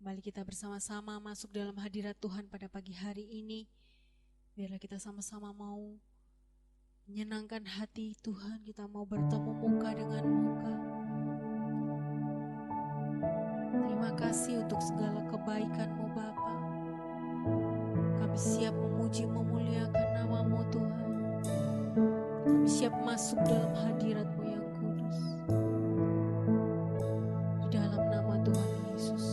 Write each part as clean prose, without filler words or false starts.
Kembali kita bersama-sama masuk dalam hadirat Tuhan pada pagi hari ini. Biarlah kita sama-sama mau menyenangkan hati Tuhan. Kita mau bertemu muka dengan muka. Terima kasih untuk segala kebaikan-Mu Bapa. Kami siap memuji memuliakan nama-Mu Tuhan. Kami siap masuk dalam hadirat-Mu yang kudus. Di dalam nama Tuhan Yesus.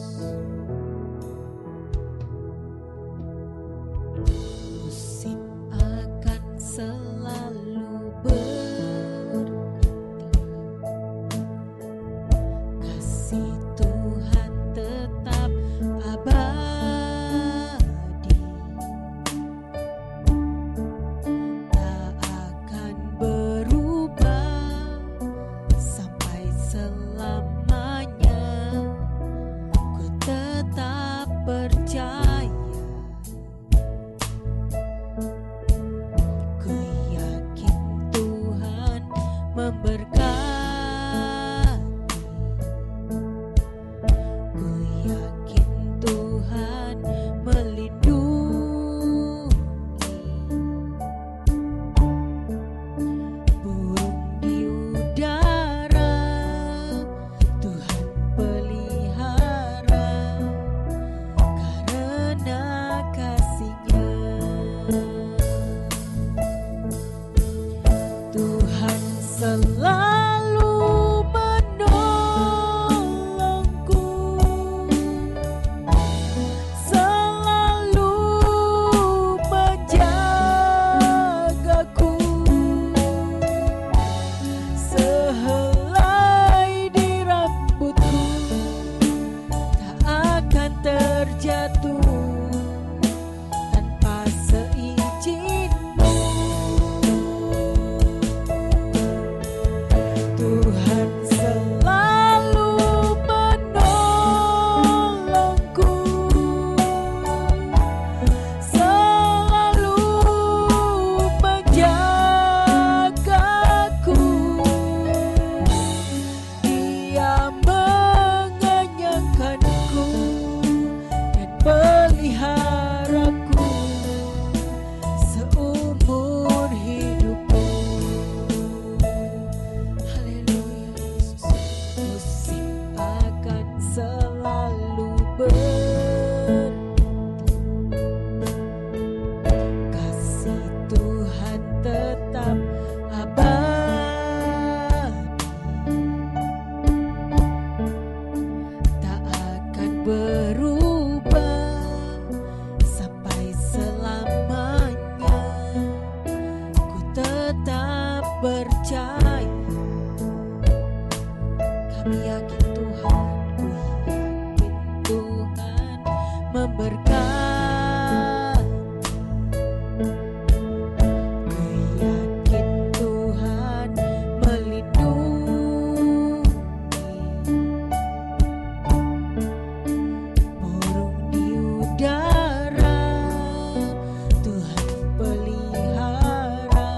Musim akan selalu berganti, kasih Tuhan tetap abadi, tak akan berubah sampai selamanya. Ku tetap percaya, ku yakin Tuhan memberkati, ku yakin Tuhan melindungi. Burung di udara Tuhan pelihara karena kasih-Nya. Tuhan selalu menolongku, selalu menjagaku. Sehelai di rambutku tak akan terjatuh tanpa seizin-Mu. Tuhan selalu menolongku, selalu menjagaku. Dia mengenyangkanku dan peliharaku seumur hidupku. Haleluya Yesus. Musim akan selalu berganti, kasih Tuhan tetap abadi, tak akan berubah sampai selamanya. Ku tetap percaya, kami yakin Tuhan, ku yakin Tuhan memberkati, ku yakin Tuhan melindungi. Burung di udara Tuhan pelihara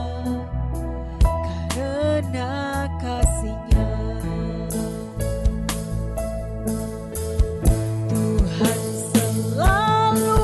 karena kasih-Nya. Tuhan selalu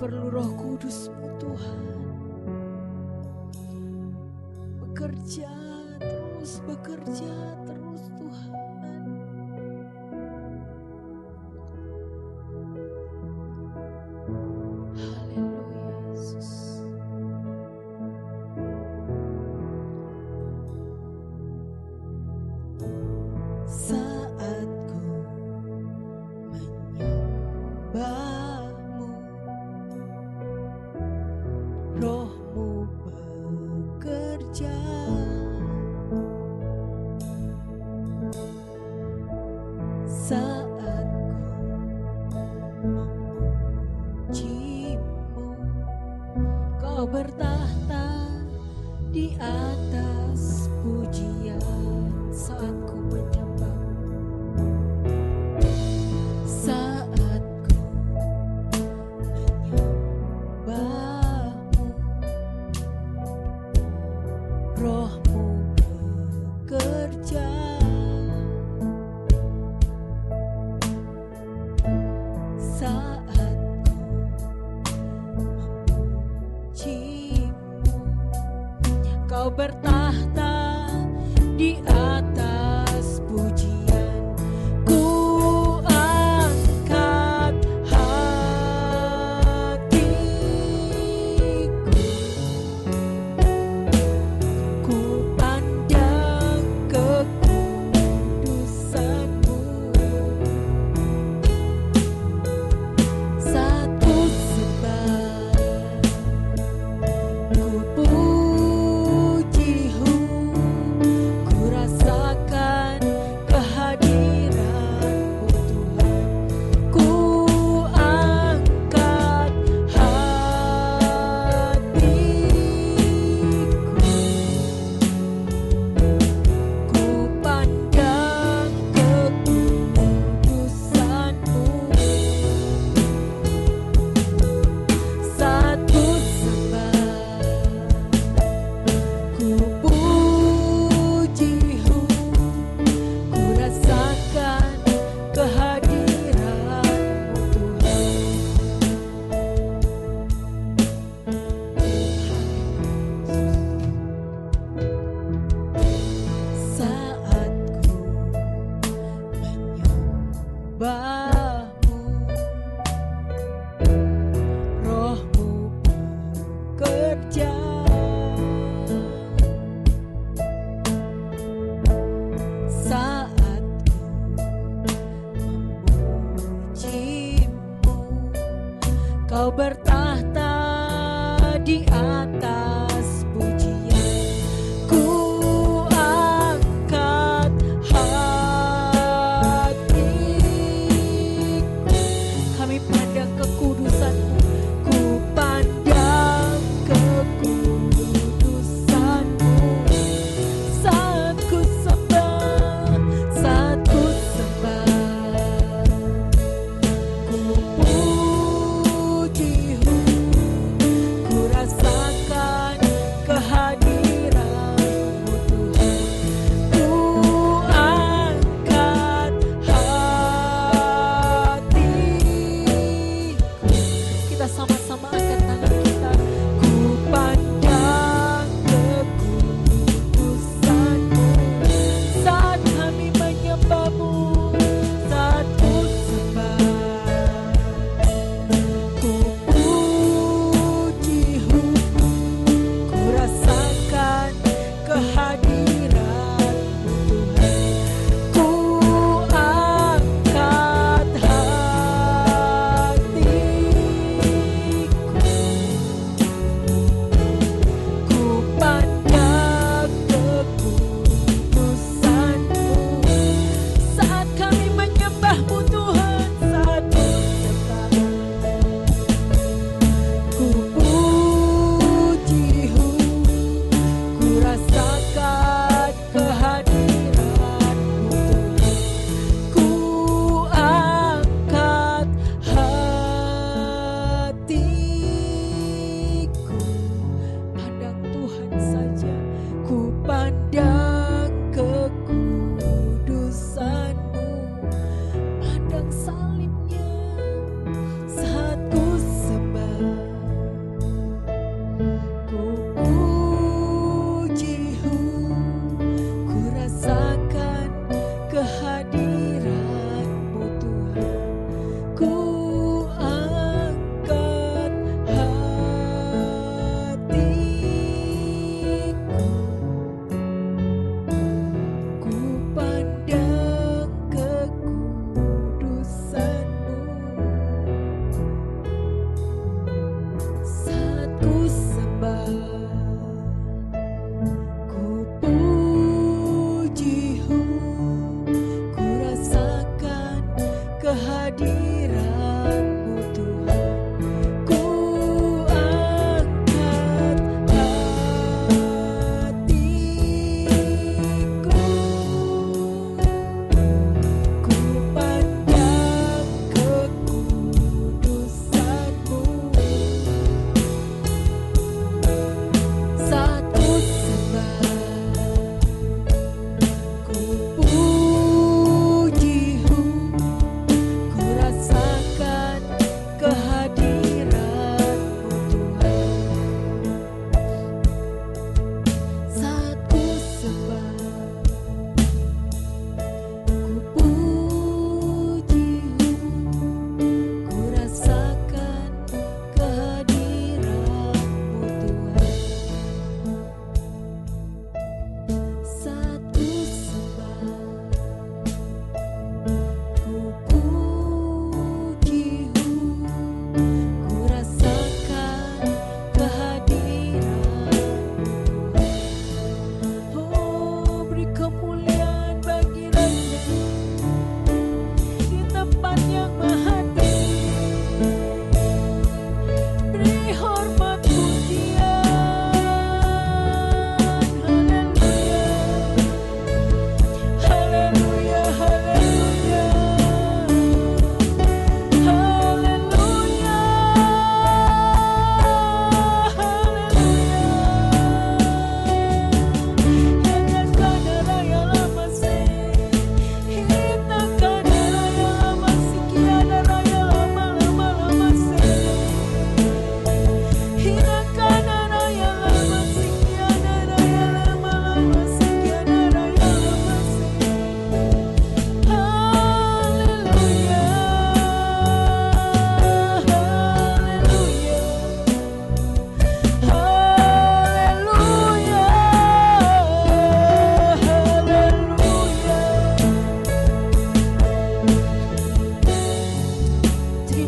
perlu Roh Kudus-Mu Tuhan. Bekerja terus Tuhan. Haleluya Yesus. Saat ku menyembah-Mu, Roh-Mu bekerja. Saat ku memuji-Mu, Kau bertahta di atas pujian. Saat ku menyembah, saat ku menyembah-Mu, Roh-Mu bekerja. Saat ku memuji-Mu, Kau bertahta di atas pujian. Ku angkat hatiku, ku pandang kekudusan-Mu. Saat ku sembah, ku puji-Mu, ku rasakan kehadiran-Mu Tuhan. Ku angkat hatiku, ku pandang kekudusan-Mu. Saat ku sembah, ku puji-Mu, ku rasakan kehadiran-Mu Tuhan. Saat ku menyembah-Mu, Roh-Mu bekerja. Saat ku memuji-Mu, Kau bertahta di atas pujian. Ku angkat hatiku, kami pandang kekudusan-Mu, ku pandang kekudusan-Mu. Saat ku sembah, saat ku sembah, ku puji-Mu,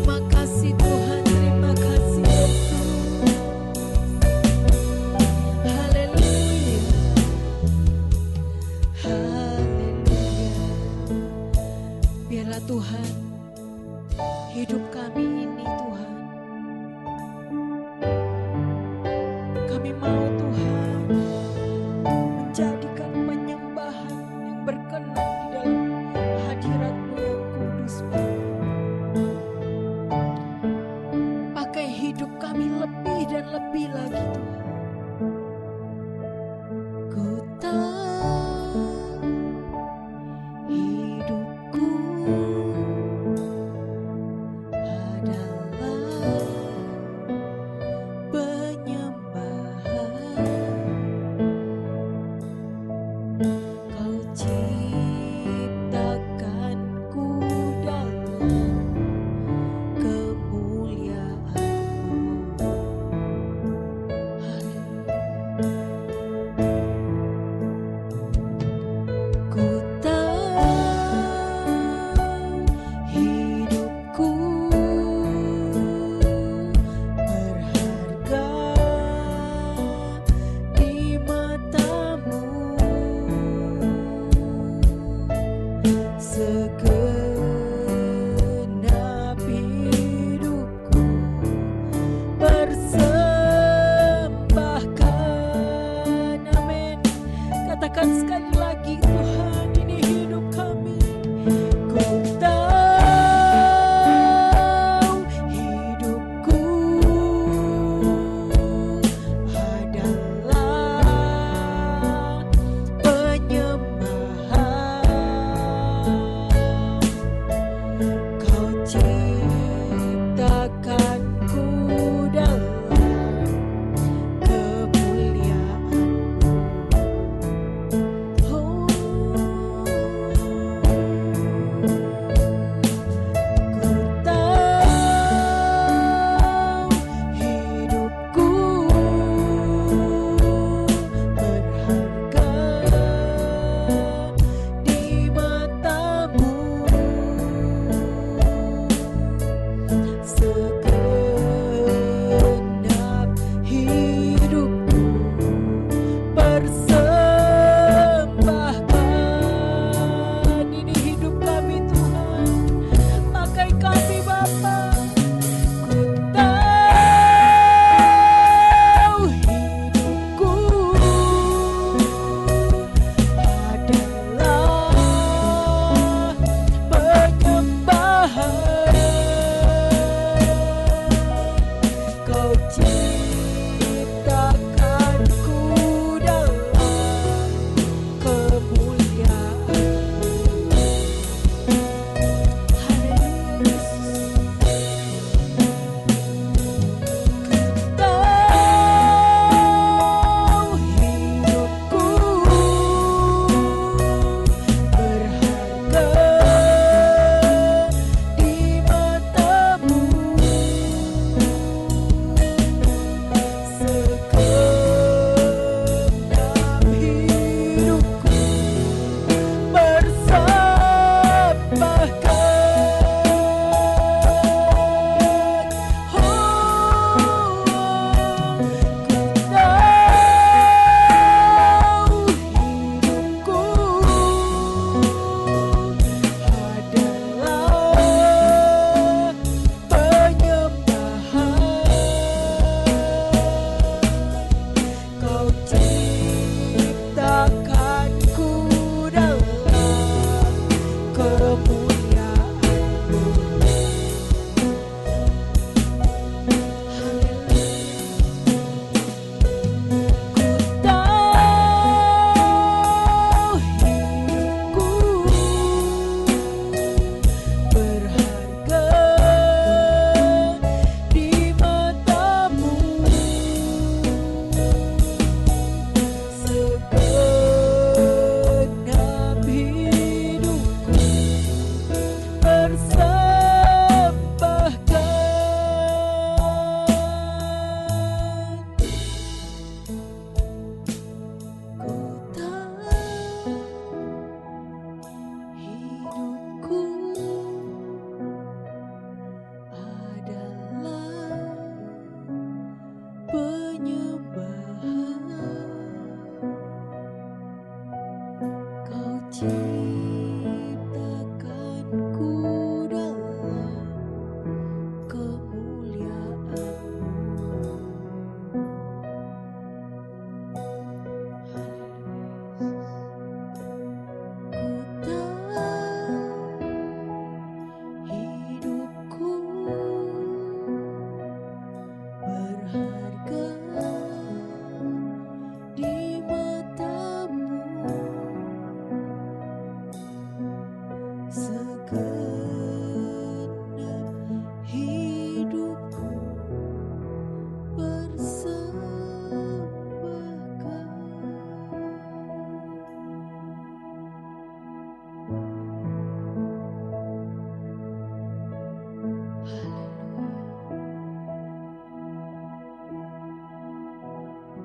Terima kasih Tuhan, terima kasih Yesus. Haleluya, haleluya. Biarlah Tuhan, hidup kami ini Tuhan, kami mau Tuhan menjadikan penyembahan yang berkenan di dalam hadirat-Mu yang kudus Bapa. Pakai hidup kami lebih dan lebih lagi Tuhan. Ku tahu hidupku adalah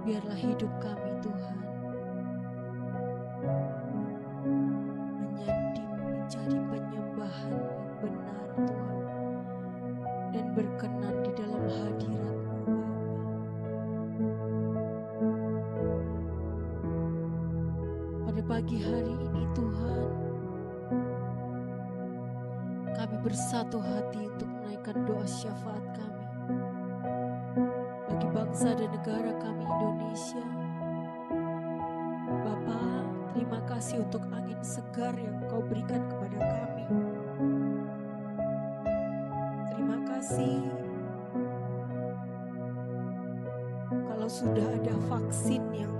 Biarlah hidup kami Tuhan menjadi penyembahan yang benar Tuhan, dan berkenan di dalam hadirat-Mu Bapa. Pada pagi hari ini Tuhan, kami bersatu hati untuk menaikkan doa syafaat kami bagi bangsa dan negara kami Indonesia. Bapa, terima kasih untuk angin segar yang Kau berikan kepada kami. Terima kasih kalau sudah ada vaksin yang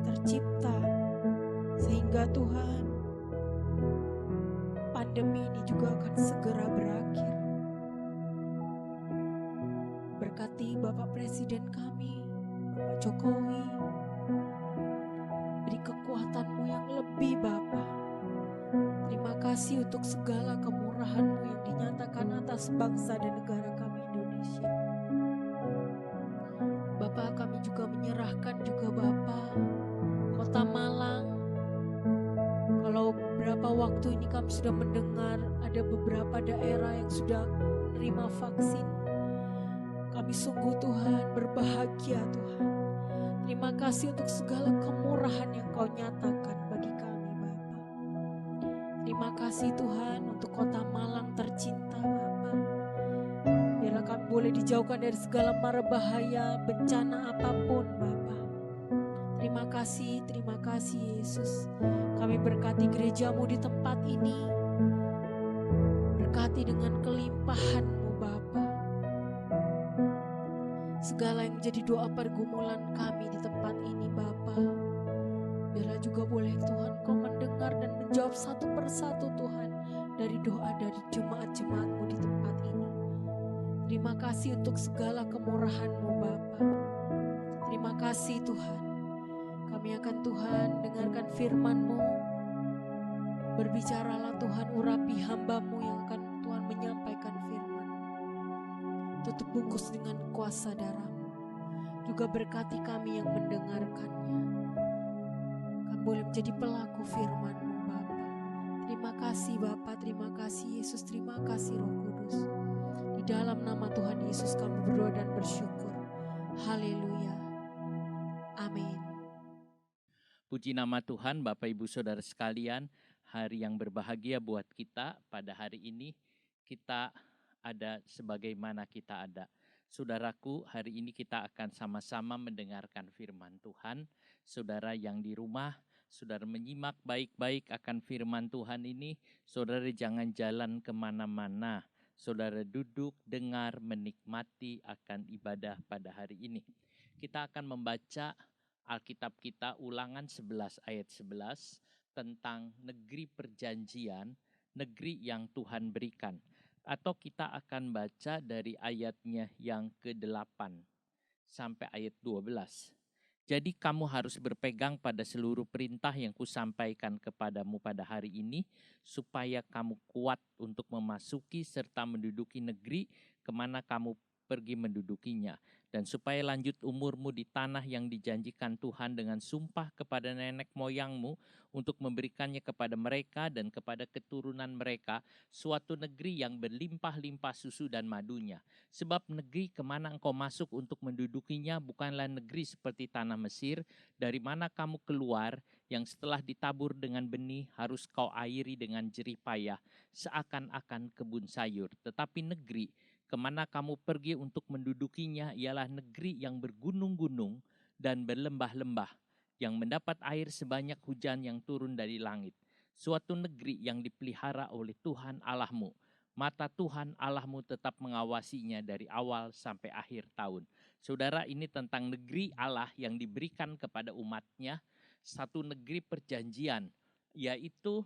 tercipta, sehingga Tuhan, pandemi ini juga akan segera berakhir. Berkati Bapak Presiden kami, Bapak Jokowi, beri kekuatan-Mu yang lebih Bapa. Terima kasih untuk segala kemurahan-Mu yang dinyatakan atas bangsa dan negara kami Indonesia. Bapa, kami juga menyerahkan juga Bapa Kota Malang. Kalau beberapa waktu ini kami sudah mendengar ada beberapa daerah yang sudah menerima vaksin. Kami sungguh Tuhan berbahagia Tuhan. Terima kasih untuk segala kemurahan yang Kau nyatakan bagi kami Bapa. Terima kasih Tuhan untuk Kota Malang tercinta Bapa. Biarlah kami boleh dijauhkan dari segala mara bahaya, bencana apapun Bapa. Terima kasih Yesus. Kami berkati gereja-Mu di tempat ini. Berkati dengan kelimpahan-Mu Bapa. Segala yang menjadi doa pergumulan kami di tempat ini Bapa, biarlah juga boleh Tuhan Kau mendengar dan menjawab satu persatu Tuhan dari doa dari jemaat-jemaat-Mu di tempat ini. Terima kasih untuk segala kemurahan-Mu Bapa. Terima kasih Tuhan. Kami akan Tuhan dengarkan firman-Mu. Berbicaralah Tuhan, urapi hamba-Mu yang akan Tuhan menyampaikan firman. Tutup bungkus dengan kuasa darah-Mu. Juga berkati kami yang mendengarkannya. Kami boleh menjadi pelaku firman-Mu Bapa. Terima kasih Bapa, terima kasih Yesus, terima kasih Roh Kudus. Di dalam nama Tuhan Yesus kami berdoa dan bersyukur. Haleluya. Amin. Puji nama Tuhan, Bapak Ibu Saudara sekalian, hari yang berbahagia buat kita pada hari ini. Kita ada sebagaimana kita ada. Saudaraku, hari ini kita akan sama-sama mendengarkan firman Tuhan. Saudara yang di rumah, saudara menyimak baik-baik akan firman Tuhan ini. Saudara jangan jalan kemana-mana. Saudara duduk, dengar, menikmati akan ibadah pada hari ini. Kita akan membaca Alkitab kita Ulangan 11 ayat 11 tentang negeri perjanjian, negeri yang Tuhan berikan. Atau kita akan baca dari ayatnya yang ke-8 sampai ayat 12. Jadi kamu harus berpegang pada seluruh perintah yang kusampaikan kepadamu pada hari ini, supaya kamu kuat untuk memasuki serta menduduki negeri kemana kamu pergi mendudukinya, dan supaya lanjut umurmu di tanah yang dijanjikan Tuhan dengan sumpah kepada nenek moyangmu untuk memberikannya kepada mereka dan kepada keturunan mereka, suatu negeri yang berlimpah-limpah susu dan madunya. Sebab negeri kemana engkau masuk untuk mendudukinya bukanlah negeri seperti tanah Mesir, dari mana kamu keluar, yang setelah ditabur dengan benih harus kau airi dengan jerih payah, seakan-akan kebun sayur. Tetapi negeri kemana kamu pergi untuk mendudukinya ialah negeri yang bergunung-gunung dan berlembah-lembah, yang mendapat air sebanyak hujan yang turun dari langit. Suatu negeri yang dipelihara oleh Tuhan Allahmu. Mata Tuhan Allahmu tetap mengawasinya dari awal sampai akhir tahun. Saudara, ini tentang negeri Allah yang diberikan kepada umatnya, satu negeri perjanjian, yaitu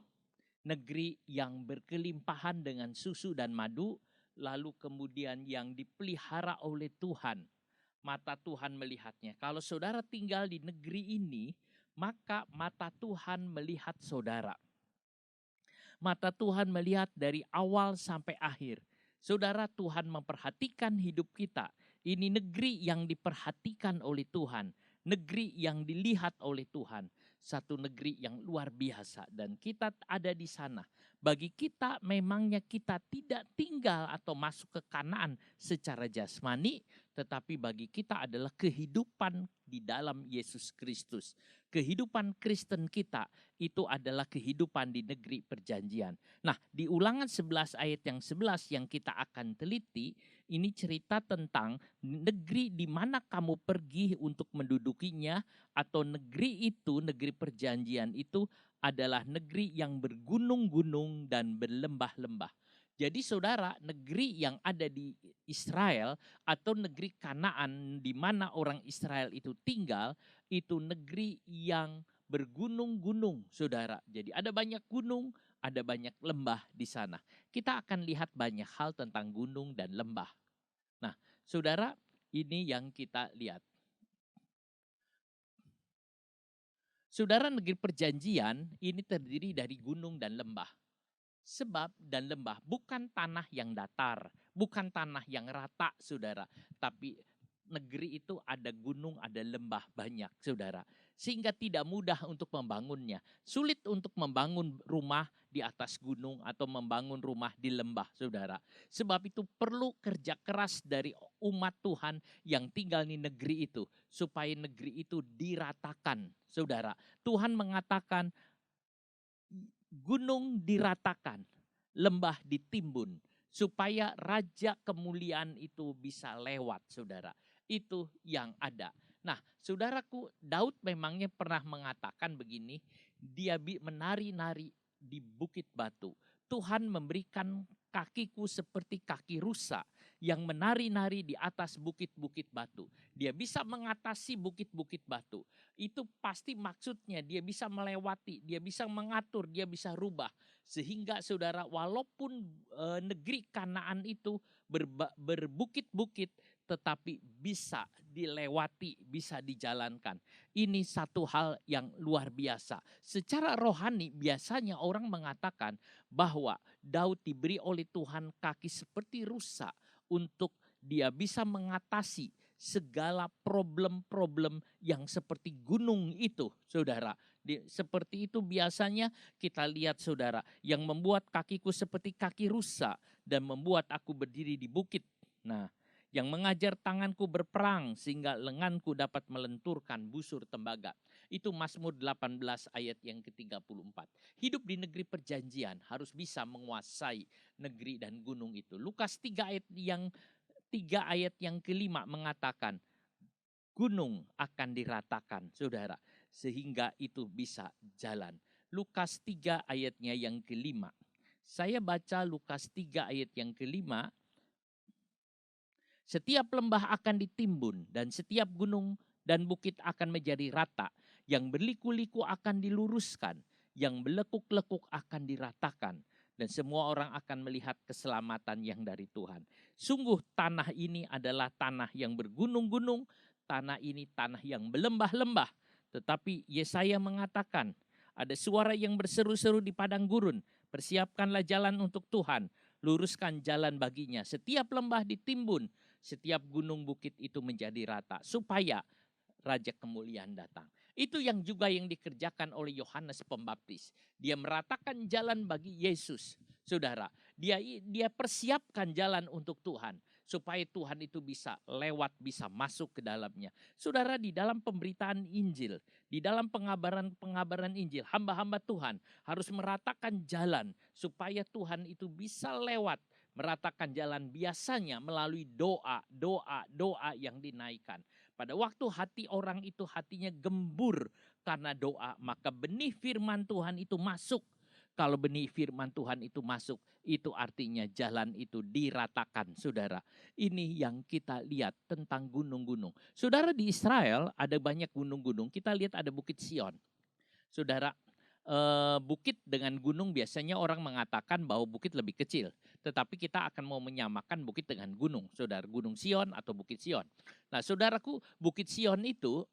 negeri yang berkelimpahan dengan susu dan madu, lalu kemudian yang dipelihara oleh Tuhan. Mata Tuhan melihatnya. Kalau saudara tinggal di negeri ini, maka mata Tuhan melihat saudara. Mata Tuhan melihat dari awal sampai akhir. Saudara, Tuhan memperhatikan hidup kita. Ini negeri yang diperhatikan oleh Tuhan. negeri yang dilihat oleh Tuhan, satu negeri yang luar biasa, dan kita ada di sana. Bagi kita memangnya kita tidak tinggal atau masuk ke Kanaan secara jasmani, tetapi bagi kita adalah kehidupan di dalam Yesus Kristus. Kehidupan Kristen kita itu adalah kehidupan di negeri perjanjian. Nah, di Ulangan 11 ayat yang 11 yang kita akan teliti, ini cerita tentang negeri di mana kamu pergi untuk mendudukinya, atau negeri itu, negeri perjanjian itu adalah negeri yang bergunung-gunung dan berlembah-lembah. Jadi saudara, negeri yang ada di Israel atau negeri Kanaan di mana orang Israel itu tinggal, itu negeri yang bergunung-gunung, saudara. Jadi ada banyak gunung, ada banyak lembah di sana. Kita akan lihat banyak hal tentang gunung dan lembah. Nah, saudara, ini yang kita lihat. Saudara, negeri perjanjian ini terdiri dari gunung dan lembah. Sebab dan lembah bukan tanah yang datar, bukan tanah yang rata, saudara. Tapi negeri itu ada gunung, ada lembah banyak, saudara. Sehingga tidak mudah untuk membangunnya. Sulit untuk membangun rumah di atas gunung atau membangun rumah di lembah, saudara. Sebab itu perlu kerja keras dari umat Tuhan yang tinggal di negeri itu, supaya negeri itu diratakan, saudara. Tuhan mengatakan gunung diratakan, lembah ditimbun, supaya raja kemuliaan itu bisa lewat, saudara. Itu yang ada. Nah, saudaraku, Daud memangnya pernah mengatakan begini, dia menari-nari di bukit batu. Tuhan memberikan kakiku seperti kaki rusa yang menari-nari di atas bukit-bukit batu. Dia bisa mengatasi bukit-bukit batu. Itu pasti maksudnya dia bisa melewati, dia bisa mengatur, dia bisa rubah. Sehingga saudara, walaupun negeri Kanaan itu berbukit-bukit, tetapi bisa dilewati, bisa dijalankan. Ini satu hal yang luar biasa. Secara rohani biasanya orang mengatakan bahwa Daud diberi oleh Tuhan kaki seperti rusa untuk dia bisa mengatasi segala problem-problem yang seperti gunung itu, saudara. Seperti itu biasanya kita lihat, saudara, yang membuat kakiku seperti kaki rusa dan membuat aku berdiri di bukit. Nah, yang mengajar tanganku berperang sehingga lenganku dapat melenturkan busur tembaga. Itu Mazmur 18 ayat yang ke-34. Hidup di negeri perjanjian harus bisa menguasai negeri dan gunung itu. Lukas 3 ayat yang ke-5 mengatakan gunung akan diratakan, saudara, sehingga itu bisa jalan. Lukas 3 ayatnya yang ke-5. Saya baca Lukas 3 ayat yang ke-5. Setiap lembah akan ditimbun dan setiap gunung dan bukit akan menjadi rata. Yang berliku-liku akan diluruskan, yang berlekuk-lekuk akan diratakan. Dan semua orang akan melihat keselamatan yang dari Tuhan. Sungguh tanah ini adalah tanah yang bergunung-gunung, tanah ini tanah yang berlembah-lembah. Tetapi Yesaya mengatakan, ada suara yang berseru-seru di padang gurun, persiapkanlah jalan untuk Tuhan, luruskan jalan baginya. Setiap lembah ditimbun, setiap gunung bukit itu menjadi rata, supaya Raja kemuliaan datang. Itu yang juga yang dikerjakan oleh Yohanes Pembaptis. Dia meratakan jalan bagi Yesus, saudara. Dia persiapkan jalan untuk Tuhan, supaya Tuhan itu bisa lewat, bisa masuk ke dalamnya. Saudara, di dalam pemberitaan Injil, di dalam pengabaran Injil, hamba-hamba Tuhan harus meratakan jalan supaya Tuhan itu bisa lewat. Meratakan jalan biasanya melalui doa yang dinaikkan. Pada waktu hati orang itu hatinya gembur karena doa, maka benih firman Tuhan itu masuk. Kalau benih firman Tuhan itu masuk, itu artinya jalan itu diratakan, saudara. Ini yang kita lihat tentang gunung-gunung. Saudara, di Israel ada banyak gunung-gunung. Kita lihat ada Bukit Sion. Saudara, bukit dengan gunung biasanya orang mengatakan bahwa bukit lebih kecil. Tetapi kita akan mau menyamakan bukit dengan gunung, saudara. Gunung Sion atau Bukit Sion. Nah, saudaraku, Bukit Sion itu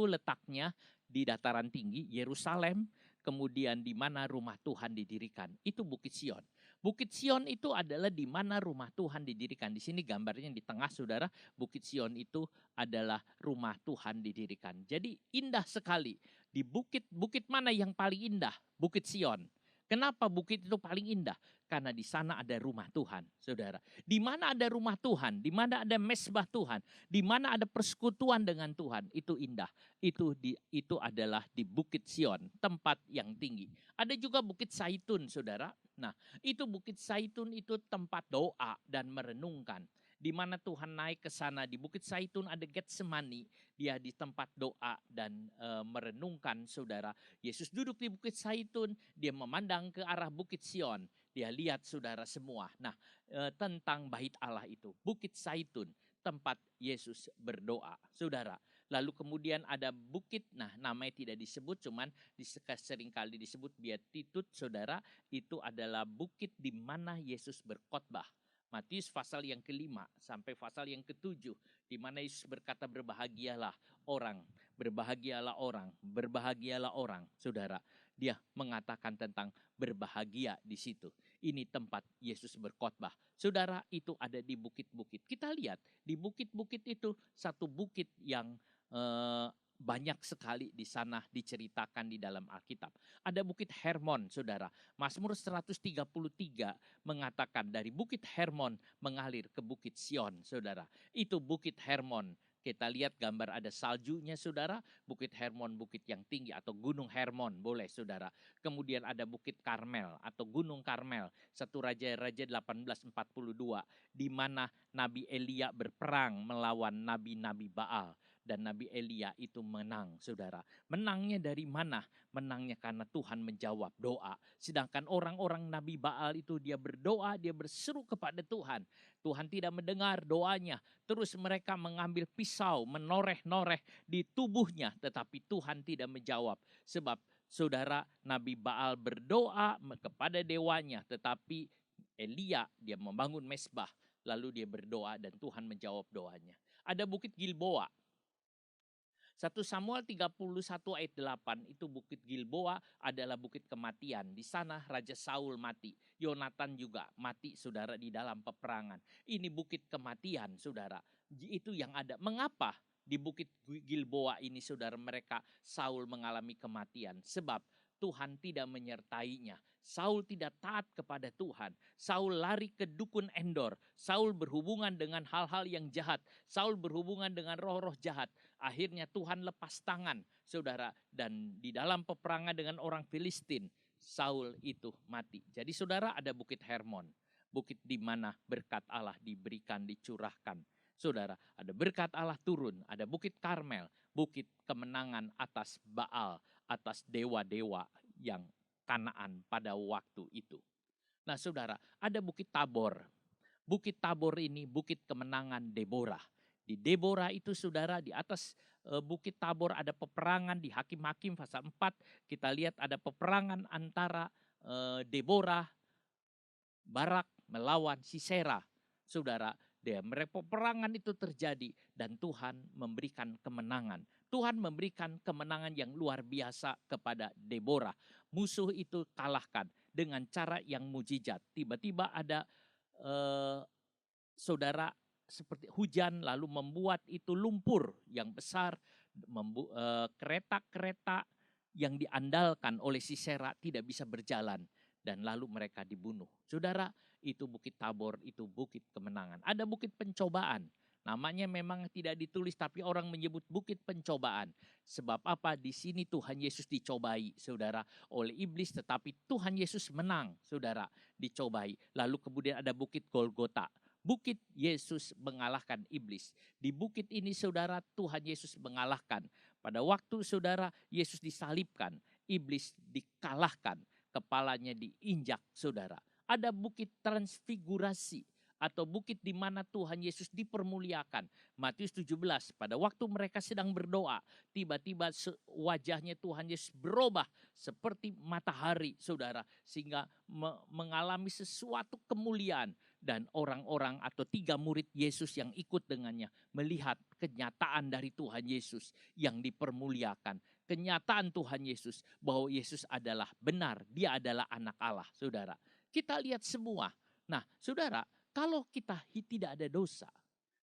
letaknya di dataran tinggi Yerusalem, kemudian di mana rumah Tuhan didirikan. Itu Bukit Sion. Bukit Sion itu adalah di mana rumah Tuhan didirikan. Di sini gambarnya di tengah, saudara. Bukit Sion itu adalah rumah Tuhan didirikan. Jadi indah sekali. Di bukit mana yang paling indah? Bukit Sion. Kenapa bukit itu paling indah? Karena di sana ada rumah Tuhan, saudara. Di mana ada rumah Tuhan, di mana ada mesbah Tuhan, di mana ada persekutuan dengan Tuhan, itu indah. Itu adalah di Bukit Sion, tempat yang tinggi. Ada juga Bukit Zaitun, saudara. Nah, itu Bukit Zaitun itu tempat doa dan merenungkan. Di mana Tuhan naik ke sana, di Bukit Zaitun ada Getsemani, dia di tempat doa dan merenungkan, saudara. Yesus duduk di Bukit Zaitun, dia memandang ke arah Bukit Sion, dia lihat saudara semua. Nah, tentang bait Allah itu, Bukit Zaitun, tempat Yesus berdoa, saudara. Lalu kemudian ada bukit, nah namanya tidak disebut, cuman seringkali disebut Beatitut, saudara. Itu adalah bukit di mana Yesus berkhotbah. Matius pasal yang ke-5 sampai pasal yang ke-7, di mana Yesus berkata berbahagialah orang, berbahagialah orang, berbahagialah orang, saudara. Dia mengatakan tentang berbahagia di situ. Ini tempat Yesus berkhotbah. Saudara, itu ada di bukit-bukit. Kita lihat di bukit-bukit itu satu bukit yang banyak sekali di sana diceritakan di dalam Alkitab. Ada Bukit Hermon, saudara. Mazmur 133 mengatakan dari Bukit Hermon mengalir ke Bukit Sion, saudara. Itu Bukit Hermon. Kita lihat gambar ada saljunya, saudara. Bukit Hermon, bukit yang tinggi, atau Gunung Hermon, boleh, saudara. Kemudian ada Bukit Karmel atau Gunung Karmel. 1 Raja-Raja 18:42, di mana Nabi Elia berperang melawan nabi-nabi Baal. Dan Nabi Elia itu menang, saudara. Menangnya dari mana? Menangnya karena Tuhan menjawab doa. Sedangkan orang-orang Nabi Baal itu dia berdoa, dia berseru kepada Tuhan. Tuhan tidak mendengar doanya. Terus mereka mengambil pisau, menoreh-noreh di tubuhnya. Tetapi Tuhan tidak menjawab. Sebab saudara, Nabi Baal berdoa kepada dewanya. Tetapi Elia dia membangun mesbah. Lalu dia berdoa dan Tuhan menjawab doanya. Ada Bukit Gilboa. 1 Samuel 31 ayat 8, itu Bukit Gilboa adalah bukit kematian. Di sana Raja Saul mati. Yonatan juga mati, saudara, di dalam peperangan. Ini bukit kematian, saudara. Itu yang ada. Mengapa di Bukit Gilboa ini, saudara, mereka Saul mengalami kematian? Sebab Tuhan tidak menyertainya. Saul tidak taat kepada Tuhan. Saul lari ke dukun Endor. Saul berhubungan dengan hal-hal yang jahat. Saul berhubungan dengan roh-roh jahat. Akhirnya Tuhan lepas tangan, saudara. Dan di dalam peperangan dengan orang Filistin, Saul itu mati. Jadi saudara, ada Bukit Hermon. Bukit di mana berkat Allah diberikan, dicurahkan. Saudara, ada berkat Allah turun. Ada Bukit Karmel, bukit kemenangan atas Baal, atas dewa-dewa yang Kanaan pada waktu itu. Nah saudara, ada Bukit Tabor. Bukit Tabor ini bukit kemenangan Deborah. Di Deborah itu, saudara, di atas Bukit Tabor ada peperangan di Hakim-Hakim pasal 4. Kita lihat ada peperangan antara Deborah, Barak melawan Sisera. Saudara, peperangan itu terjadi dan Tuhan memberikan kemenangan. Tuhan memberikan kemenangan yang luar biasa kepada Deborah. Musuh itu kalahkan dengan cara yang mujizat. Tiba-tiba ada saudara, seperti hujan lalu membuat itu lumpur yang besar. Kereta-kereta yang diandalkan oleh Sisera tidak bisa berjalan. Dan lalu mereka dibunuh. Saudara, itu Bukit Tabor, itu bukit kemenangan. Ada Bukit Pencobaan. Namanya memang tidak ditulis, tapi orang menyebut Bukit Pencobaan. Sebab apa? Di sini Tuhan Yesus dicobai, saudara, oleh iblis, tetapi Tuhan Yesus menang, saudara, dicobai. Lalu kemudian ada Bukit Golgota. Bukit Yesus mengalahkan iblis. Di bukit ini, saudara, Tuhan Yesus mengalahkan. Pada waktu, saudara, Yesus disalibkan, iblis dikalahkan, kepalanya diinjak, saudara. Ada Bukit Transfigurasi, atau bukit di mana Tuhan Yesus dipermuliakan. Matius 17, pada waktu mereka sedang berdoa, tiba-tiba wajahnya Tuhan Yesus berubah seperti matahari, saudara, sehingga mengalami sesuatu kemuliaan. Dan orang-orang atau 3 murid Yesus yang ikut dengannya melihat kenyataan dari Tuhan Yesus yang dipermuliakan. Kenyataan Tuhan Yesus bahwa Yesus adalah benar, dia adalah anak Allah, saudara. Kita lihat semua. Nah, saudara, kalau kita tidak ada dosa,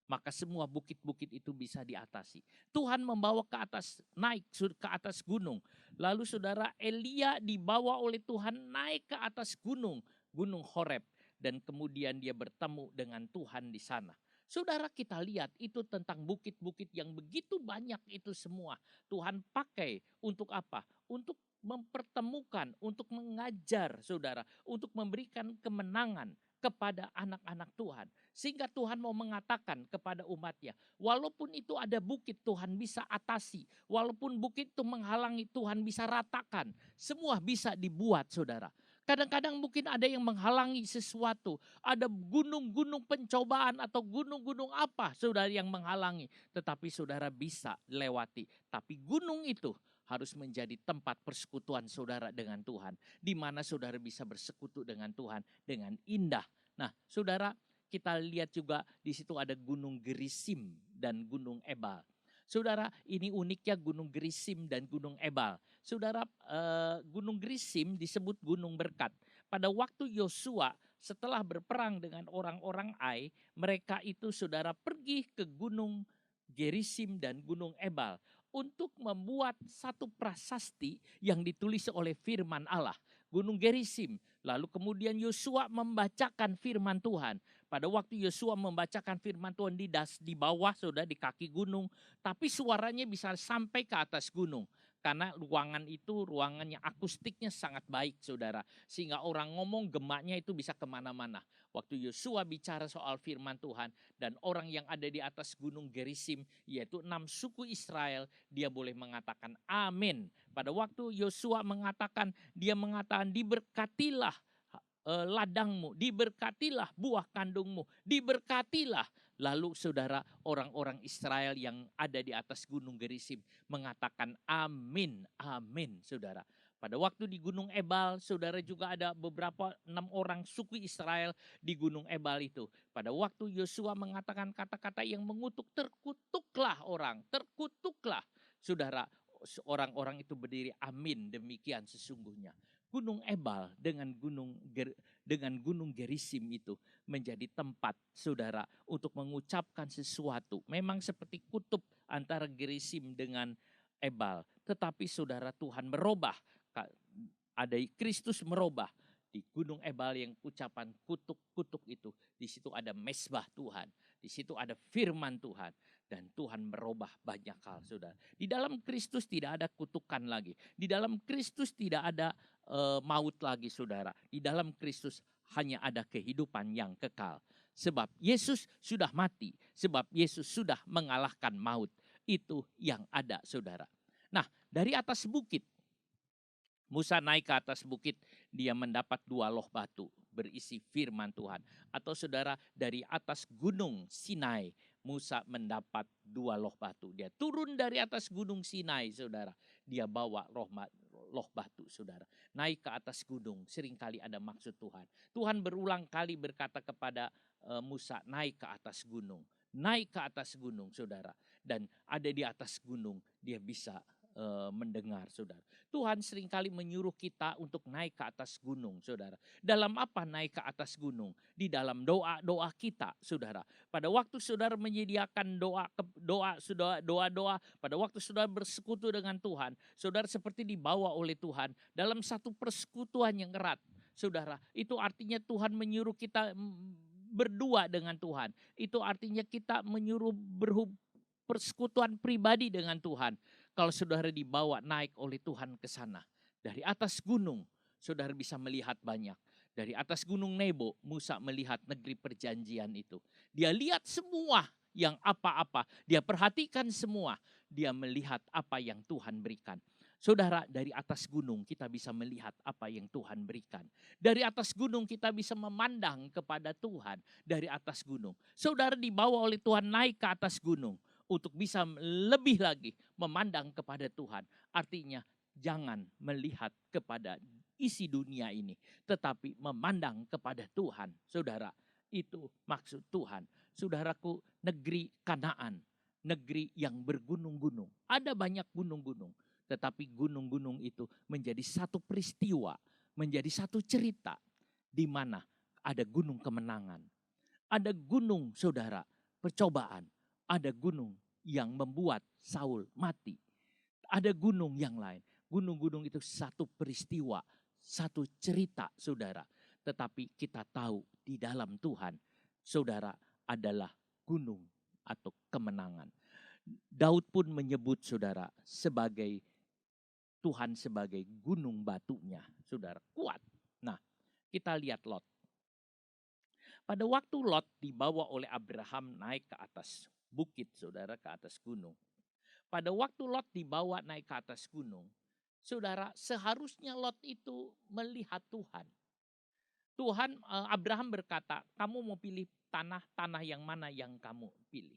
maka semua bukit-bukit itu bisa diatasi. Tuhan membawa ke atas, naik ke atas gunung. Lalu saudara, Elia dibawa oleh Tuhan naik ke atas gunung, Gunung Horeb. Dan kemudian dia bertemu dengan Tuhan di sana. Saudara, kita lihat itu tentang bukit-bukit yang begitu banyak itu semua. Tuhan pakai untuk apa? Untuk mempertemukan, untuk mengajar saudara, untuk memberikan kemenangan kepada anak-anak Tuhan. Sehingga Tuhan mau mengatakan kepada umatnya, walaupun itu ada bukit Tuhan bisa atasi. Walaupun bukit itu menghalangi Tuhan bisa ratakan. Semua bisa dibuat saudara. Kadang-kadang mungkin ada yang menghalangi sesuatu. Ada gunung-gunung pencobaan atau gunung-gunung apa saudara yang menghalangi. Tetapi saudara bisa lewati. Tapi gunung itu harus menjadi tempat persekutuan saudara dengan Tuhan. Di mana saudara bisa bersekutu dengan Tuhan dengan indah. Nah saudara, kita lihat juga di situ ada Gunung Gerisim dan Gunung Ebal. Saudara, ini uniknya Gunung Gerisim dan Gunung Ebal. Saudara, Gunung Gerisim disebut Gunung Berkat. Pada waktu Yosua setelah berperang dengan orang-orang Ai, mereka itu saudara pergi ke Gunung Gerisim dan Gunung Ebal untuk membuat satu prasasti yang ditulis oleh firman Allah. Gunung Gerisim. Lalu kemudian Yosua membacakan firman Tuhan. Pada waktu Yosua membacakan firman Tuhan di bawah, sudah di kaki gunung. Tapi suaranya bisa sampai ke atas gunung. Karena ruangan itu, ruangannya akustiknya sangat baik saudara. Sehingga orang ngomong gemaknya itu bisa kemana-mana. Waktu Yosua bicara soal firman Tuhan. Dan orang yang ada di atas gunung Gerisim, yaitu 6 suku Israel, dia boleh mengatakan amin. Pada waktu Yosua mengatakan, dia mengatakan diberkatilah ladangmu, diberkatilah buah kandungmu, diberkatilah. Lalu saudara, orang-orang Israel yang ada di atas gunung Gerisim mengatakan amin, amin saudara. Pada waktu di Gunung Ebal, saudara juga ada beberapa 6 orang suku Israel di Gunung Ebal itu. Pada waktu Yosua mengatakan kata-kata yang mengutuk, terkutuklah orang, terkutuklah. Saudara, orang-orang itu berdiri, amin, demikian sesungguhnya. Gunung Ebal dengan Gunung Gerisim itu menjadi tempat saudara untuk mengucapkan sesuatu. Memang seperti kutub antara Gerisim dengan Ebal. Tetapi saudara, Tuhan merubah. Ada Kristus merubah. Di Gunung Ebal yang ucapan kutuk-kutuk itu. Di situ ada mesbah Tuhan. Di situ ada firman Tuhan. Dan Tuhan merubah banyak hal saudara. Di dalam Kristus tidak ada kutukan lagi. Di dalam Kristus tidak ada maut lagi saudara. Di dalam Kristus hanya ada kehidupan yang kekal. Sebab Yesus sudah mati. Sebab Yesus sudah mengalahkan maut. Itu yang ada saudara. Nah, dari atas bukit, Musa naik ke atas bukit, dia mendapat 2 loh batu berisi firman Tuhan. Atau saudara, dari atas gunung Sinai, Musa mendapat 2 loh batu. Dia turun dari atas gunung Sinai saudara. Dia bawa loh batu saudara. Naik ke atas gunung, seringkali ada maksud Tuhan. Tuhan berulang kali berkata kepada Musa, naik ke atas gunung. Naik ke atas gunung saudara. Dan ada di atas gunung, dia bisa mendengar saudara. Tuhan seringkali menyuruh kita untuk naik ke atas gunung saudara. Dalam apa naik ke atas gunung? Di dalam doa-doa kita saudara. Pada waktu saudara menyediakan doa, pada waktu saudara bersekutu dengan Tuhan, saudara seperti dibawa oleh Tuhan dalam satu persekutuan yang erat. Saudara, itu artinya Tuhan menyuruh kita berdua dengan Tuhan. Itu artinya kita menyuruh persekutuan pribadi dengan Tuhan. Kalau saudara dibawa naik oleh Tuhan ke sana. Dari atas gunung, saudara bisa melihat banyak. Dari atas gunung Nebo, Musa melihat negeri perjanjian itu. Dia lihat semua yang apa-apa. Dia perhatikan semua. Dia melihat apa yang Tuhan berikan. Saudara, dari atas gunung kita bisa melihat apa yang Tuhan berikan. Dari atas gunung kita bisa memandang kepada Tuhan dari atas gunung. Saudara dibawa oleh Tuhan naik ke atas gunung untuk bisa lebih lagi memandang kepada Tuhan. Artinya jangan melihat kepada isi dunia ini, tetapi memandang kepada Tuhan. Saudara, itu maksud Tuhan. Saudaraku, negeri Kanaan, negeri yang bergunung-gunung. Ada banyak gunung-gunung, tetapi gunung-gunung itu menjadi satu peristiwa, menjadi satu cerita. di mana ada gunung kemenangan. Ada gunung, saudara, percobaan. Ada gunung yang membuat Saul mati. Ada gunung yang lain. Gunung-gunung itu satu peristiwa, satu cerita, saudara. Tetapi kita tahu di dalam Tuhan, saudara, adalah gunung atau kemenangan. Daud pun menyebut, saudara, sebagai Tuhan sebagai gunung batunya, saudara, kuat. Nah, kita lihat Lot. Pada waktu Lot dibawa oleh Abraham naik ke atas bukit, saudara, ke atas gunung. Pada waktu Lot dibawa naik ke atas gunung, saudara, seharusnya Lot itu melihat Tuhan. Abraham berkata, kamu mau pilih tanah yang mana yang kamu pilih.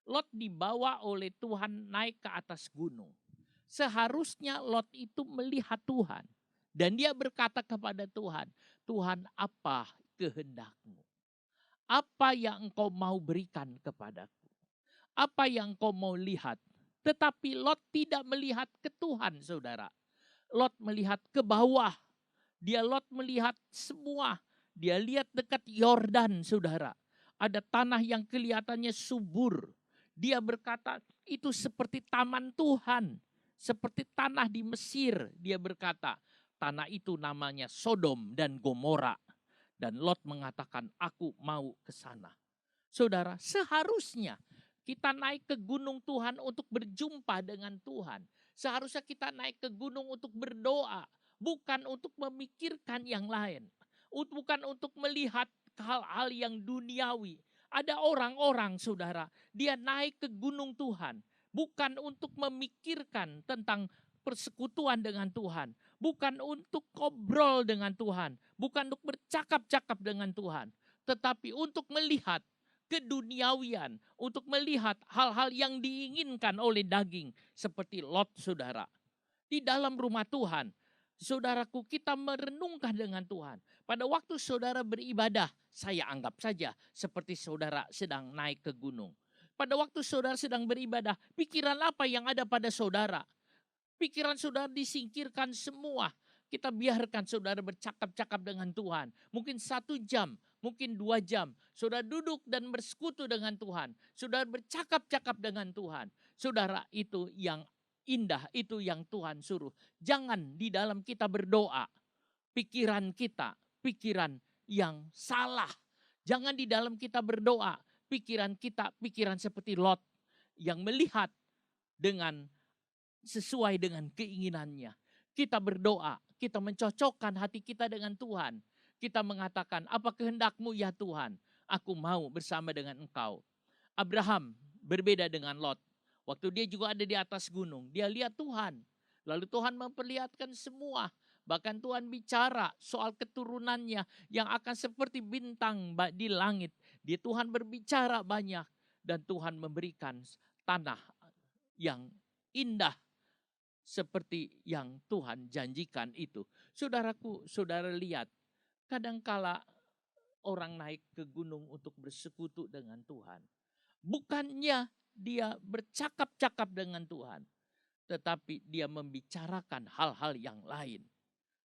Lot dibawa oleh Tuhan naik ke atas gunung. Seharusnya Lot itu melihat Tuhan. Dan dia berkata kepada Tuhan, Tuhan, apa kehendakmu? Apa yang engkau mau berikan kepadaku? Apa yang engkau mau lihat? Tetapi Lot tidak melihat ke Tuhan, saudara. Lot melihat ke bawah. Lot melihat semua. Dia lihat dekat Yordan, saudara. Ada tanah yang kelihatannya subur. Dia berkata, itu seperti taman Tuhan. Seperti tanah di Mesir. Dia berkata, tanah itu namanya Sodom dan Gomora. Dan Lot mengatakan, aku mau ke sana. Saudara, seharusnya kita naik ke gunung Tuhan untuk berjumpa dengan Tuhan. Seharusnya kita naik ke gunung untuk berdoa. Bukan untuk memikirkan yang lain. Bukan untuk melihat hal-hal yang duniawi. Ada orang-orang, saudara, dia naik ke gunung Tuhan. Bukan untuk memikirkan tentang persekutuan dengan Tuhan. Bukan untuk ngobrol dengan Tuhan. Bukan untuk bercakap-cakap dengan Tuhan. Tetapi untuk melihat keduniawian. Untuk melihat hal-hal yang diinginkan oleh daging. Seperti Lot, saudara. Di dalam rumah Tuhan. Saudaraku, kita merenungkan dengan Tuhan. Pada waktu saudara beribadah, saya anggap saja seperti saudara sedang naik ke gunung. Pada waktu saudara sedang beribadah, pikiran apa yang ada pada saudara? Pikiran saudara disingkirkan semua. Kita biarkan saudara bercakap-cakap dengan Tuhan. Mungkin 1 jam, mungkin 2 jam. Saudara duduk dan bersekutu dengan Tuhan. Saudara bercakap-cakap dengan Tuhan. Saudara, itu yang indah, itu yang Tuhan suruh. Jangan di dalam kita berdoa, pikiran kita, pikiran yang salah. Jangan di dalam kita berdoa, pikiran kita, pikiran seperti Lot. Yang melihat dengan sesuai dengan keinginannya. Kita berdoa, kita mencocokkan hati kita dengan Tuhan. Kita mengatakan, apa kehendakmu ya Tuhan? Aku mau bersama dengan engkau. Abraham berbeda dengan Lot. Waktu dia juga ada di atas gunung, dia lihat Tuhan. Lalu Tuhan memperlihatkan semua. Bahkan Tuhan bicara soal keturunannya yang akan seperti bintang di langit. Tuhan berbicara banyak. Dan Tuhan memberikan tanah yang indah seperti yang Tuhan janjikan itu. Saudaraku, saudara lihat, kadangkala orang naik ke gunung untuk bersekutu dengan Tuhan. Bukannya dia bercakap-cakap dengan Tuhan, tetapi dia membicarakan hal-hal yang lain.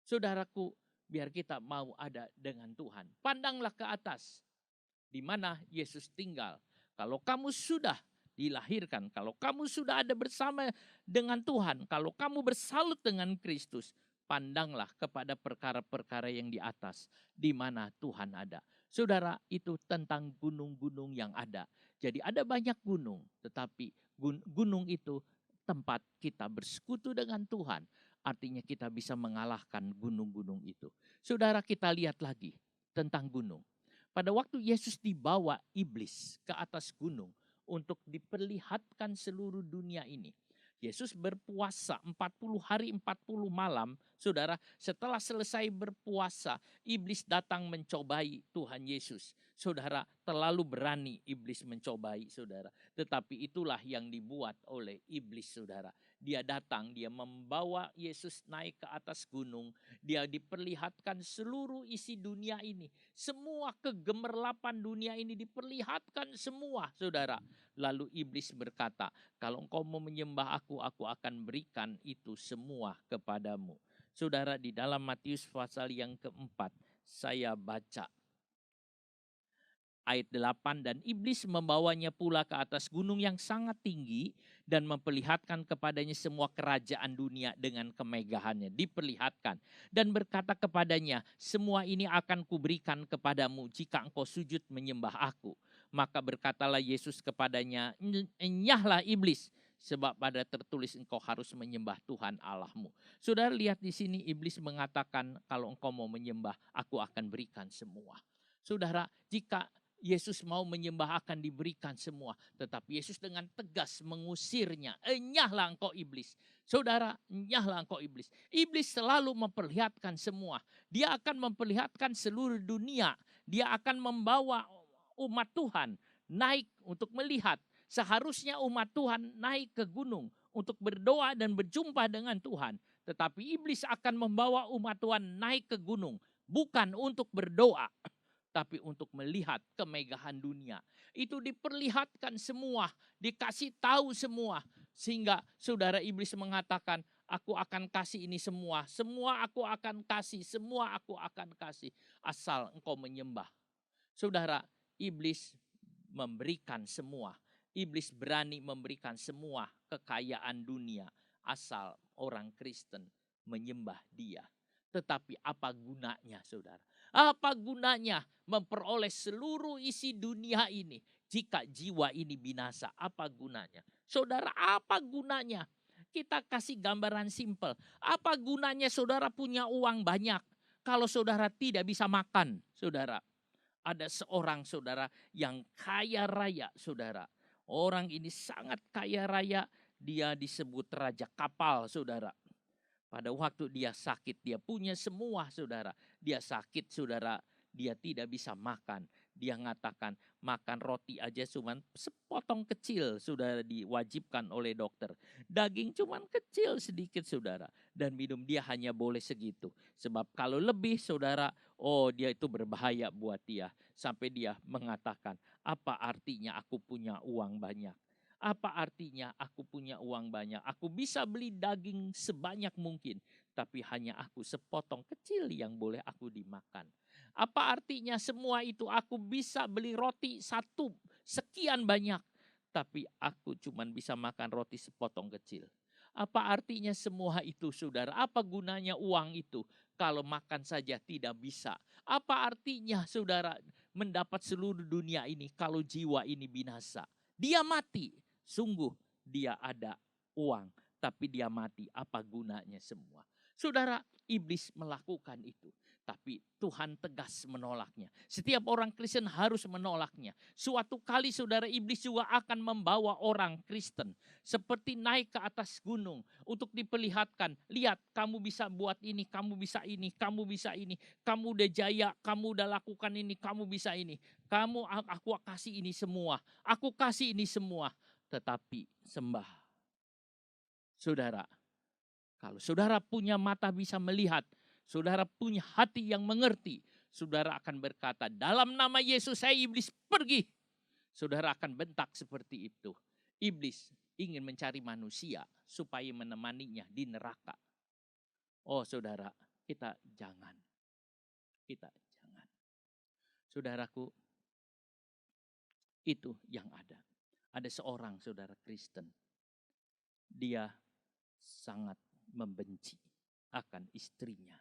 Saudaraku, biar kita mau ada dengan Tuhan. Pandanglah ke atas, di mana Yesus tinggal. Kalau kamu sudah dilahirkan, kalau kamu sudah ada bersama dengan Tuhan, kalau kamu bersalut dengan Kristus, pandanglah kepada perkara-perkara yang di atas, di mana Tuhan ada. Saudara, itu tentang gunung-gunung yang ada. Jadi ada banyak gunung, tetapi gunung itu tempat kita bersekutu dengan Tuhan. Artinya kita bisa mengalahkan gunung-gunung itu. Saudara, kita lihat lagi tentang gunung. Pada waktu Yesus dibawa iblis ke atas gunung, untuk diperlihatkan seluruh dunia ini. Yesus berpuasa 40 hari 40 malam. Saudara, setelah selesai berpuasa, iblis datang mencobai Tuhan Yesus. Saudara, terlalu berani iblis mencobai saudara. Tetapi itulah yang dibuat oleh iblis, saudara. Dia datang, dia membawa Yesus naik ke atas gunung. Dia diperlihatkan seluruh isi dunia ini. Semua kegemerlapan dunia ini diperlihatkan semua, saudara. Lalu iblis berkata, kalau engkau mau menyembah aku akan berikan itu semua kepadamu. Saudara, di dalam Matius pasal yang keempat, Saya baca ayat 8, dan iblis membawanya pula ke atas gunung yang sangat tinggi dan memperlihatkan kepadanya semua kerajaan dunia dengan kemegahannya. Diperlihatkan dan berkata kepadanya, semua ini akan kuberikan kepadamu jika engkau sujud menyembah aku. Maka berkatalah Yesus kepadanya, enyahlah iblis, sebab pada tertulis engkau harus menyembah Tuhan Allahmu. Saudara lihat di sini iblis mengatakan, kalau engkau mau menyembah, aku akan berikan semua. Saudara, jika Yesus mau menyembah akan diberikan semua. Tetapi Yesus dengan tegas mengusirnya. Enyahlah engkau iblis. Saudara, enyahlah engkau iblis. Iblis selalu memperlihatkan semua. Dia akan memperlihatkan seluruh dunia. Dia akan membawa umat Tuhan naik untuk melihat. Seharusnya umat Tuhan naik ke gunung untuk berdoa dan berjumpa dengan Tuhan. Tetapi iblis akan membawa umat Tuhan naik ke gunung. Bukan untuk berdoa, tapi untuk melihat kemegahan dunia. Itu diperlihatkan semua, dikasih tahu semua. Sehingga saudara iblis mengatakan, aku akan kasih ini semua. Semua aku akan kasih, semua aku akan kasih. Asal engkau menyembah. Saudara, iblis memberikan semua. Iblis berani memberikan semua kekayaan dunia. Asal orang Kristen menyembah dia. Tetapi apa gunanya, saudara? Apa gunanya memperoleh seluruh isi dunia ini jika jiwa ini binasa? Apa gunanya? Saudara, apa gunanya? Kita kasih gambaran simpel. Apa gunanya saudara punya uang banyak kalau saudara tidak bisa makan, saudara? Ada seorang saudara yang kaya raya, saudara. Orang ini sangat kaya raya. Dia disebut raja kapal, saudara. Pada waktu dia sakit, dia punya semua, saudara. Dia sakit, saudara. Dia tidak bisa makan. Dia mengatakan makan roti aja cuman sepotong kecil, saudara, diwajibkan oleh dokter. Daging cuman kecil sedikit, saudara. Dan minum dia hanya boleh segitu. Sebab kalau lebih, saudara, dia itu berbahaya buat dia. Sampai dia mengatakan, apa artinya aku punya uang banyak? Apa artinya aku punya uang banyak? Aku bisa beli daging sebanyak mungkin, tapi hanya aku sepotong kecil yang boleh aku dimakan. Apa artinya semua itu? Aku bisa beli roti satu sekian banyak, tapi aku cuma bisa makan roti sepotong kecil. Apa artinya semua itu, saudara? Apa gunanya uang itu kalau makan saja tidak bisa? Apa artinya, saudara, mendapat seluruh dunia ini kalau jiwa ini binasa? Dia mati. Sungguh dia ada uang, tapi dia mati. Apa gunanya semua? Saudara, iblis melakukan itu. Tapi Tuhan tegas menolaknya. Setiap orang Kristen harus menolaknya. Suatu kali saudara, iblis juga akan membawa orang Kristen seperti naik ke atas gunung untuk diperlihatkan. Lihat, kamu bisa buat ini, kamu bisa ini, kamu bisa ini. Kamu udah jaya, kamu udah lakukan ini, kamu bisa ini. Aku kasih ini semua. Aku kasih ini semua. Tetapi sembah. Saudara, kalau saudara punya mata bisa melihat, saudara punya hati yang mengerti, saudara akan berkata, dalam nama Yesus saya iblis pergi. Saudara akan bentak seperti itu. Iblis ingin mencari manusia supaya menemaninya di neraka. Oh saudara, kita jangan. Kita jangan. Saudaraku, itu yang ada. Ada seorang saudara Kristen. Dia sangat membenci akan istrinya.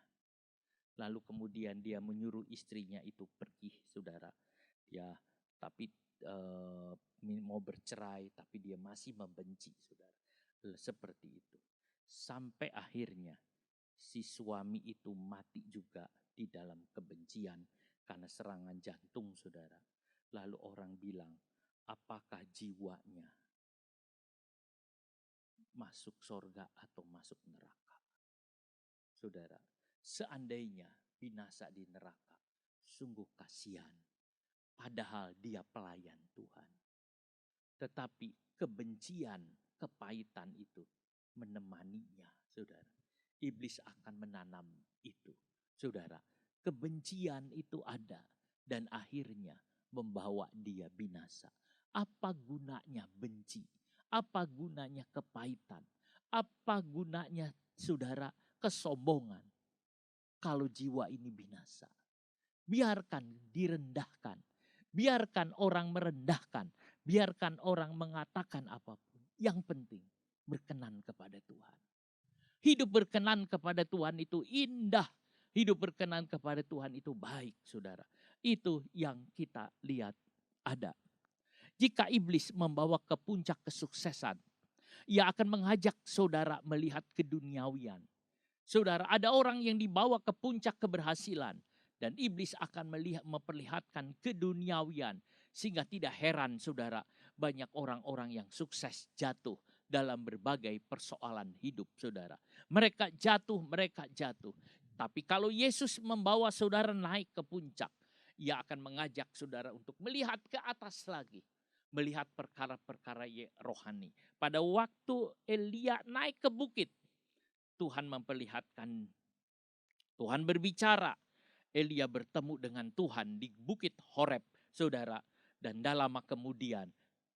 Lalu kemudian dia menyuruh istrinya itu pergi, saudara. Dia tapi mau bercerai, tapi dia masih membenci, saudara. Seperti itu. Sampai akhirnya si suami itu mati juga di dalam kebencian karena serangan jantung, saudara. Lalu orang bilang, apakah jiwanya masuk surga atau masuk neraka? Saudara, seandainya binasa di neraka, sungguh kasihan. Padahal dia pelayan Tuhan. Tetapi kebencian, kepahitan itu menemaninya, saudara. Iblis akan menanam itu, saudara. Kebencian itu ada dan akhirnya membawa dia binasa. Apa gunanya benci? Apa gunanya kepahitan? Apa gunanya, saudara, kesombongan kalau jiwa ini binasa? Biarkan direndahkan. Biarkan orang merendahkan. Biarkan orang mengatakan apapun. Yang penting berkenan kepada Tuhan. Hidup berkenan kepada Tuhan itu indah. Hidup berkenan kepada Tuhan itu baik, saudara. Itu yang kita lihat ada. Jika iblis membawa ke puncak kesuksesan, ia akan mengajak saudara melihat keduniawian. Saudara, ada orang yang dibawa ke puncak keberhasilan dan iblis akan memperlihatkan keduniawian. Sehingga tidak heran saudara, banyak orang-orang yang sukses jatuh dalam berbagai persoalan hidup saudara. Mereka jatuh. Tapi kalau Yesus membawa saudara naik ke puncak, ia akan mengajak saudara untuk melihat ke atas lagi. Melihat perkara-perkara rohani. Pada waktu Elia naik ke bukit, Tuhan memperlihatkan, Tuhan berbicara. Elia bertemu dengan Tuhan di bukit Horeb, saudara. Dan dalam kemudian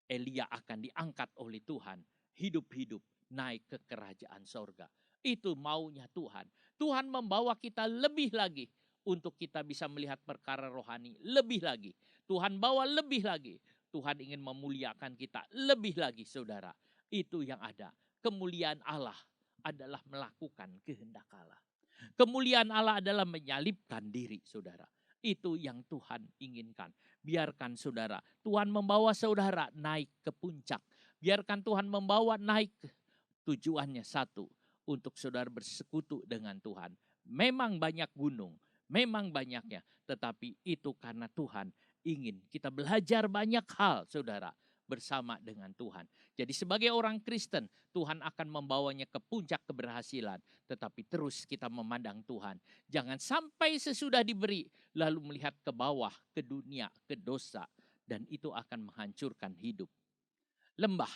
Elia akan diangkat oleh Tuhan. Hidup-hidup naik ke kerajaan sorga. Itu maunya Tuhan. Tuhan membawa kita lebih lagi untuk kita bisa melihat perkara rohani lebih lagi. Tuhan bawa lebih lagi. Tuhan ingin memuliakan kita lebih lagi saudara. Itu yang ada. Kemuliaan Allah adalah melakukan kehendak Allah. Kemuliaan Allah adalah menyalibkan diri saudara. Itu yang Tuhan inginkan. Biarkan saudara, Tuhan membawa saudara naik ke puncak. Biarkan Tuhan membawa naik, tujuannya satu, untuk saudara bersekutu dengan Tuhan. Memang banyak gunung, memang banyaknya, tetapi itu karena Tuhan ingin kita belajar banyak hal saudara bersama dengan Tuhan. Jadi sebagai orang Kristen, Tuhan akan membawanya ke puncak keberhasilan. Tetapi terus kita memandang Tuhan. Jangan sampai sesudah diberi, lalu melihat ke bawah, ke dunia, ke dosa. Dan itu akan menghancurkan hidup. Lembah.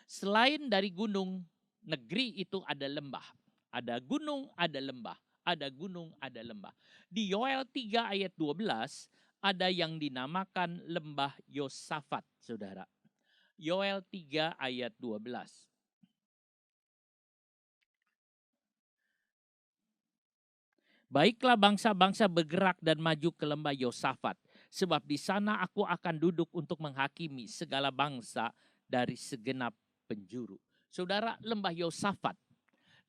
Selain dari gunung, negeri itu ada lembah. Ada gunung, ada lembah. Ada gunung, ada lembah. Di Yoel 3 ayat 12, ada yang dinamakan lembah Yosafat, saudara. Yoel 3 ayat 12. Baiklah bangsa-bangsa bergerak dan maju ke lembah Yosafat. Sebab di sana aku akan duduk untuk menghakimi segala bangsa dari segenap penjuru. Saudara, lembah Yosafat.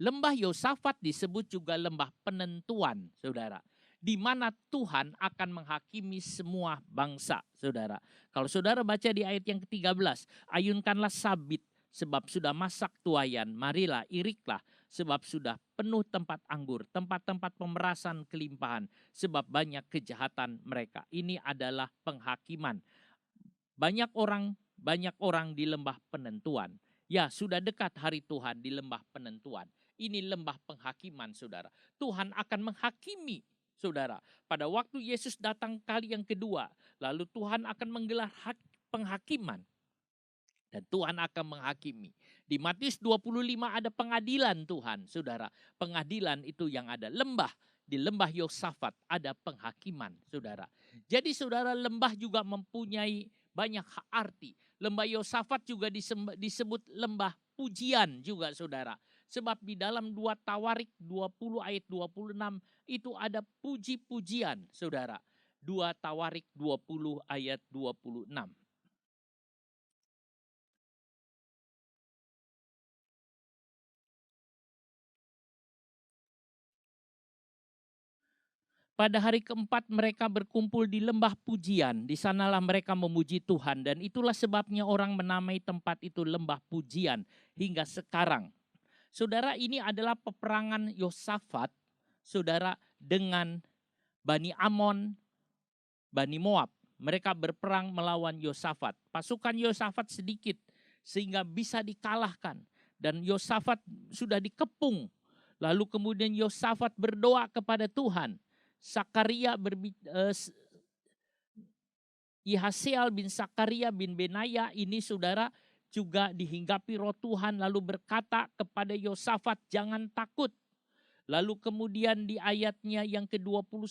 Lembah Yosafat disebut juga lembah penentuan, saudara. Di mana Tuhan akan menghakimi semua bangsa, saudara. Kalau saudara baca di ayat yang ke-13, ayunkanlah sabit, sebab sudah masak tuayan, marilah iriklah, sebab sudah penuh tempat anggur, tempat-tempat pemerasan kelimpahan, sebab banyak kejahatan mereka. Ini adalah penghakiman. Banyak orang di lembah penentuan. Ya, sudah dekat hari Tuhan di lembah penentuan. Ini lembah penghakiman, saudara. Tuhan akan menghakimi, saudara. Pada waktu Yesus datang kali yang kedua, lalu Tuhan akan menggelar penghakiman. Dan Tuhan akan menghakimi. Di Matius 25 ada pengadilan Tuhan, saudara. Pengadilan itu yang ada. Lembah. Di lembah Yosafat ada penghakiman, saudara. Jadi saudara, lembah juga mempunyai banyak arti. Lembah Yosafat juga disebut lembah pujian juga, saudara. Sebab di dalam 2 Tawarik 20 ayat 26 itu ada puji-pujian, saudara. 2 Tawarik 20 ayat 26. Pada hari keempat mereka berkumpul di lembah pujian. Di sanalah mereka memuji Tuhan. Dan itulah sebabnya orang menamai tempat itu lembah pujian hingga sekarang. Saudara, ini adalah peperangan Yosafat, saudara, dengan Bani Amon, Bani Moab. Mereka berperang melawan Yosafat. Pasukan Yosafat sedikit sehingga bisa dikalahkan. Dan Yosafat sudah dikepung. Lalu kemudian Yosafat berdoa kepada Tuhan. Yahasiel bin Sakaria bin Benaya ini saudara juga dihinggapi roh Tuhan lalu berkata kepada Yosafat, jangan takut. Lalu kemudian di ayatnya yang ke-21,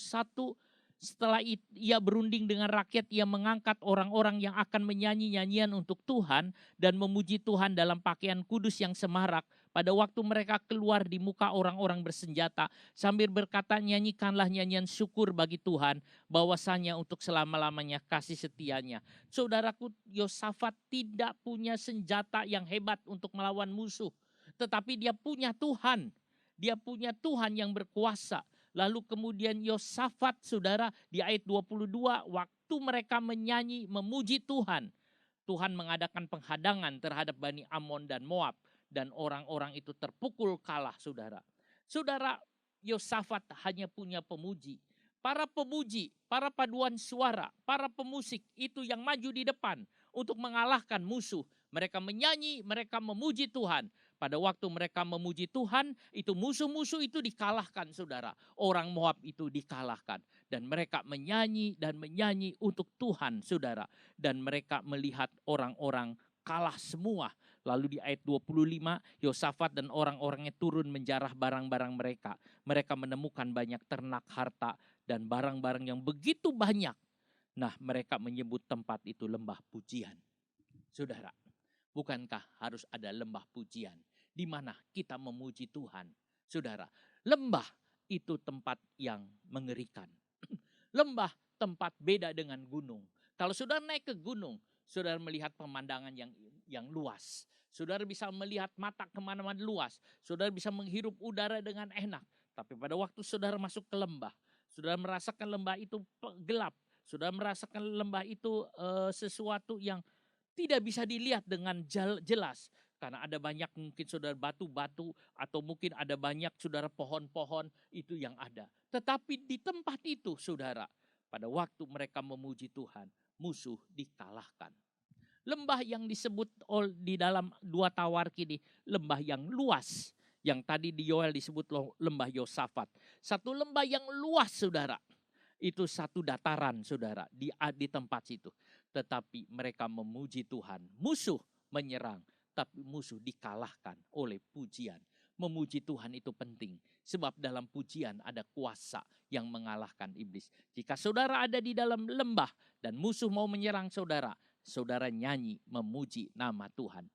Setelah ia berunding dengan rakyat, ia mengangkat orang-orang yang akan menyanyi nyanyian untuk Tuhan dan memuji Tuhan dalam pakaian kudus yang semarak. Pada waktu mereka keluar di muka orang-orang bersenjata sambil berkata, nyanyikanlah nyanyian syukur bagi Tuhan, bahwasanya untuk selama-lamanya kasih setianya. Saudaraku, Yosafat tidak punya senjata yang hebat untuk melawan musuh, tetapi dia punya Tuhan. Dia punya Tuhan yang berkuasa. Lalu kemudian Yosafat, saudara, di ayat 22, waktu mereka menyanyi memuji Tuhan, Tuhan mengadakan penghadangan terhadap Bani Amon dan Moab. Dan orang-orang itu terpukul kalah, saudara. Saudara, Yosafat hanya punya pemuji. Para pemuji, para paduan suara, para pemusik itu yang maju di depan untuk mengalahkan musuh. Mereka menyanyi, mereka memuji Tuhan. Pada waktu mereka memuji Tuhan, itu musuh-musuh itu dikalahkan, saudara. Orang Moab itu dikalahkan. Dan mereka menyanyi dan menyanyi untuk Tuhan, saudara. Dan mereka melihat orang-orang kalah semua. Lalu di ayat 25, Yosafat dan orang-orangnya turun menjarah barang-barang mereka. Mereka menemukan banyak ternak, harta, dan barang-barang yang begitu banyak. Nah, mereka menyebut tempat itu lembah pujian. Saudara, bukankah harus ada lembah pujian di mana kita memuji Tuhan? Saudara, lembah itu tempat yang mengerikan. Lembah tempat beda dengan gunung. Kalau saudara naik ke gunung, saudara melihat pemandangan yang luas. Saudara bisa melihat mata kemana-mana luas. Saudara bisa menghirup udara dengan enak. Tapi pada waktu saudara masuk ke lembah, saudara merasakan lembah itu gelap. Saudara merasakan lembah itu sesuatu yang tidak bisa dilihat dengan jelas. Karena ada banyak mungkin saudara batu-batu atau mungkin ada banyak saudara pohon-pohon itu yang ada. Tetapi di tempat itu saudara, pada waktu mereka memuji Tuhan, musuh dikalahkan. Lembah yang disebut di dalam 2 Tawarikh ini, lembah yang luas. Yang tadi di Yoel disebut lembah Yosafat. Satu lembah yang luas, saudara. Itu satu dataran, saudara, di tempat situ. Tetapi mereka memuji Tuhan. Musuh menyerang, tapi musuh dikalahkan oleh pujian. Memuji Tuhan itu penting. Sebab dalam pujian ada kuasa yang mengalahkan iblis. Jika saudara ada di dalam lembah dan musuh mau menyerang saudara, saudara nyanyi memuji nama Tuhan.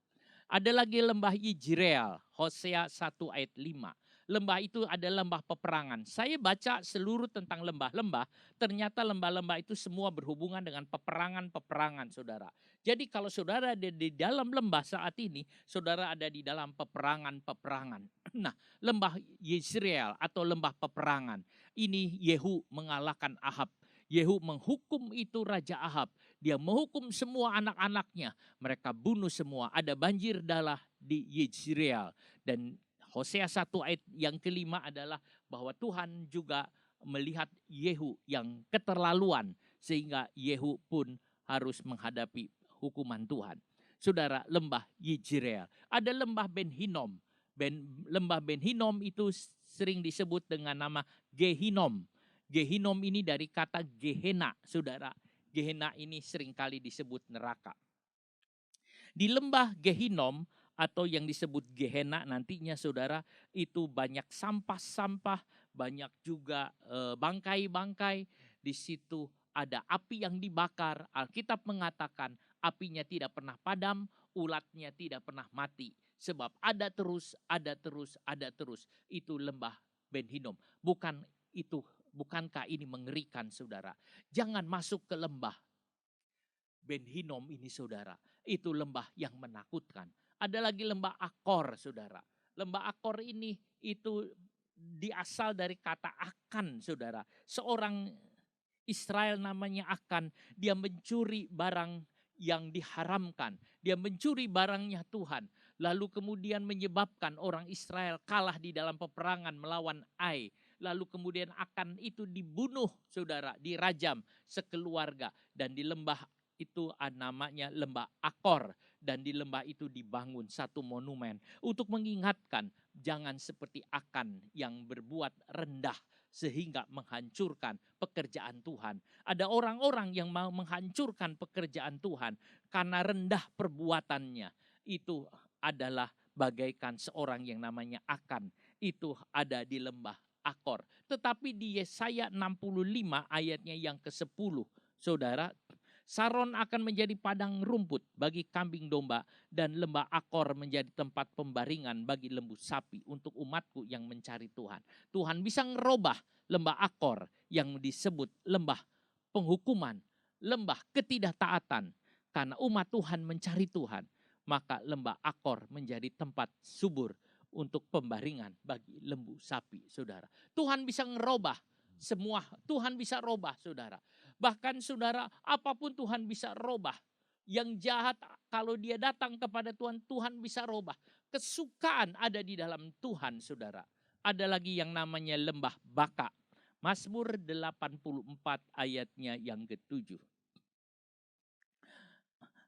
Ada lagi lembah Yijreal, Hosea 1 ayat 5. Lembah itu adalah lembah peperangan. Saya baca seluruh tentang lembah-lembah, ternyata lembah-lembah itu semua berhubungan dengan peperangan-peperangan, saudara. Jadi kalau saudara ada di dalam lembah saat ini, saudara ada di dalam peperangan-peperangan. Nah, lembah Yizreal atau lembah peperangan. Ini Yehu mengalahkan Ahab. Yehu menghukum itu Raja Ahab. Dia menghukum semua anak-anaknya. Mereka bunuh semua. Ada banjir darah di Yizreal. Dan Hosea 1 ayat yang kelima adalah bahwa Tuhan juga melihat Yehu yang keterlaluan. Sehingga Yehu pun harus menghadapi hukuman Tuhan. Saudara, lembah Yizreal. Ada lembah Ben Hinnom. Lembah Ben Hinnom itu sering disebut dengan nama Gehinom. Gehinom ini dari kata Gehenna, saudara. Gehenna ini seringkali disebut neraka. Di lembah Gehinom atau yang disebut Gehenna nantinya, saudara, itu banyak sampah-sampah, banyak juga bangkai-bangkai. Di situ ada api yang dibakar. Alkitab mengatakan apinya tidak pernah padam, ulatnya tidak pernah mati. Sebab ada terus, ada terus, ada terus. Itu lembah Ben Hinnom. Bukankah ini mengerikan, saudara? Jangan masuk ke lembah Ben Hinnom ini, saudara. Itu lembah yang menakutkan. Ada lagi lembah Akor, saudara. Lembah Akor ini itu diasal dari kata Akan, saudara. Seorang Israel namanya Akan. Dia mencuri barang yang diharamkan. Dia mencuri barangnya Tuhan. Lalu kemudian menyebabkan orang Israel kalah di dalam peperangan melawan Ai. Lalu kemudian Akan itu dibunuh, saudara, dirajam sekeluarga. Dan di lembah itu namanya lembah Akor. Dan di lembah itu dibangun satu monumen untuk mengingatkan jangan seperti Akan yang berbuat rendah sehingga menghancurkan pekerjaan Tuhan. Ada orang-orang yang mau menghancurkan pekerjaan Tuhan karena rendah perbuatannya. Itu adalah bagaikan seorang yang namanya Akan. Itu ada di lembah Akor. Tetapi di Yesaya 65 ayatnya yang ke-10, saudara, Saron akan menjadi padang rumput bagi kambing domba dan lembah Akor menjadi tempat pembaringan bagi lembu sapi untuk umatku yang mencari Tuhan. Tuhan bisa ngerubah lembah Akor yang disebut lembah penghukuman, lembah ketidaktaatan. Karena umat Tuhan mencari Tuhan, maka lembah Akor menjadi tempat subur untuk pembaringan bagi lembu sapi, saudara. Tuhan bisa ngerubah semua, Tuhan bisa robah, saudara. Bahkan saudara, apapun Tuhan bisa robah. Yang jahat kalau dia datang kepada Tuhan, Tuhan bisa robah. Kesukaan ada di dalam Tuhan, saudara. Ada lagi yang namanya lembah Baka. Mazmur 84 ayatnya yang ke-7.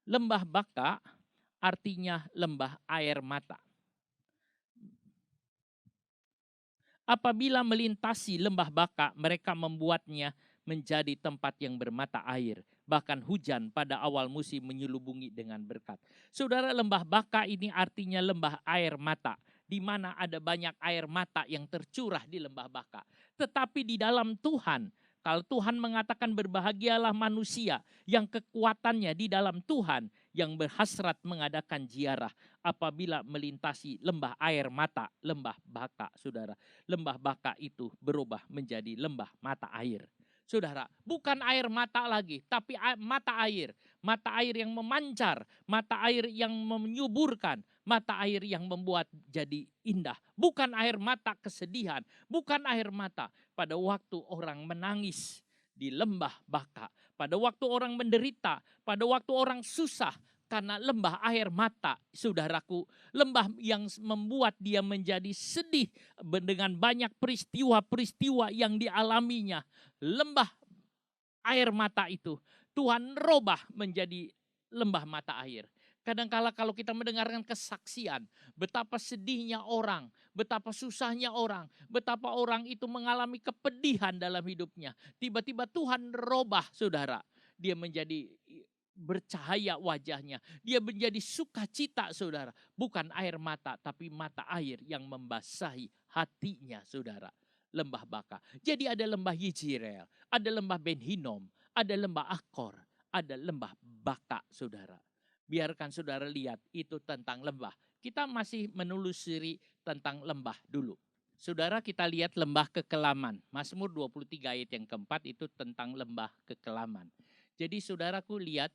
Lembah Baka artinya lembah air mata. Apabila melintasi lembah Baka, mereka membuatnya menjadi tempat yang bermata air. Bahkan hujan pada awal musim menyelubungi dengan berkat. Saudara, lembah Baka ini artinya lembah air mata, di mana ada banyak air mata yang tercurah di lembah Baka. Tetapi di dalam Tuhan, kalau Tuhan mengatakan berbahagialah manusia yang kekuatannya di dalam Tuhan, yang berhasrat mengadakan ziarah apabila melintasi lembah air mata, lembah Baka, saudara. Lembah Baka itu berubah menjadi lembah mata air. Saudara, bukan air mata lagi, tapi mata air. Mata air yang memancar, mata air yang menyuburkan, mata air yang membuat jadi indah. Bukan air mata kesedihan, bukan air mata pada waktu orang menangis di lembah Baka. Pada waktu orang menderita, pada waktu orang susah, karena lembah air mata, saudaraku, lembah yang membuat dia menjadi sedih dengan banyak peristiwa-peristiwa yang dialaminya. Lembah air mata itu Tuhan robah menjadi lembah mata air. Kadangkala kalau kita mendengarkan kesaksian, betapa sedihnya orang, betapa susahnya orang, betapa orang itu mengalami kepedihan dalam hidupnya. Tiba-tiba Tuhan robah, saudara. Dia menjadi bercahaya wajahnya. Dia menjadi sukacita, saudara. Bukan air mata, tapi mata air yang membasahi hatinya, saudara. Lembah Baka. Jadi ada lembah Yijireel, ada lembah Ben Hinnom, ada lembah Akor, ada lembah Baka, saudara. Biarkan saudara lihat itu tentang lembah. Kita masih menelusuri tentang lembah dulu. Saudara, kita lihat lembah kekelaman. Mazmur 23 ayat yang keempat itu tentang lembah kekelaman. Jadi saudaraku lihat,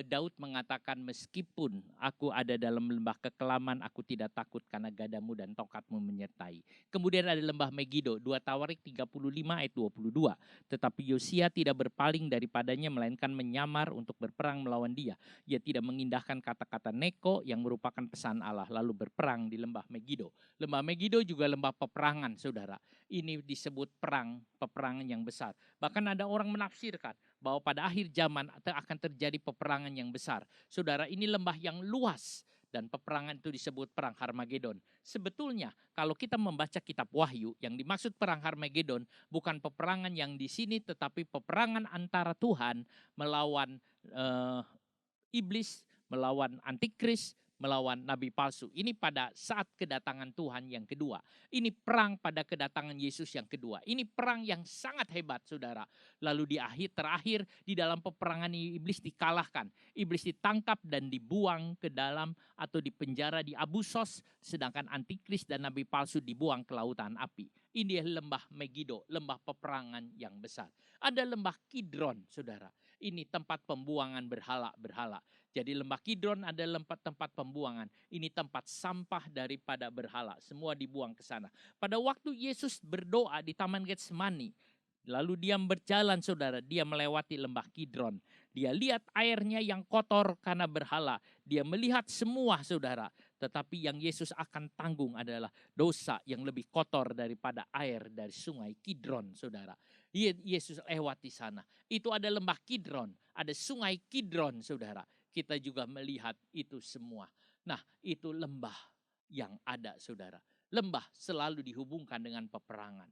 Daud mengatakan meskipun aku ada dalam lembah kekelaman, aku tidak takut karena gadamu dan tongkatmu menyertai. Kemudian ada lembah Megido, 2 Tawarik 35 ayat 22. Tetapi Yosia tidak berpaling daripadanya, melainkan menyamar untuk berperang melawan dia. Ia tidak mengindahkan kata-kata Neko yang merupakan pesan Allah, lalu berperang di lembah Megido. Lembah Megido juga lembah peperangan, saudara. Ini disebut perang, peperangan yang besar. Bahkan ada orang menafsirkan bahwa pada akhir zaman akan terjadi peperangan yang besar. Saudara, ini lembah yang luas dan peperangan itu disebut perang Harmagedon. Sebetulnya kalau kita membaca kitab Wahyu, yang dimaksud perang Harmagedon bukan peperangan yang di sini, tetapi peperangan antara Tuhan melawan iblis, melawan antikris, melawan nabi palsu. Ini pada saat kedatangan Tuhan yang kedua. Ini perang pada kedatangan Yesus yang kedua. Ini perang yang sangat hebat, saudara. Lalu terakhir di dalam peperangan ini iblis dikalahkan. Iblis ditangkap dan dibuang ke dalam atau dipenjara di Abusos, sedangkan antikris dan nabi palsu dibuang ke lautan api. Ini lembah Megido, lembah peperangan yang besar. Ada lembah Kidron, saudara. Ini tempat pembuangan berhala-berhala. Jadi lembah Kidron ada tempat pembuangan. Ini tempat sampah daripada berhala. Semua dibuang ke sana. Pada waktu Yesus berdoa di Taman Getsemani, lalu dia berjalan, saudara, dia melewati lembah Kidron. Dia lihat airnya yang kotor karena berhala. Dia melihat semua, saudara. Tetapi yang Yesus akan tanggung adalah dosa yang lebih kotor daripada air dari sungai Kidron, saudara. Yesus lewat di sana. Itu ada lembah Kidron, ada sungai Kidron, saudara. Kita juga melihat itu semua. Nah, itu lembah yang ada, saudara. Lembah selalu dihubungkan dengan peperangan.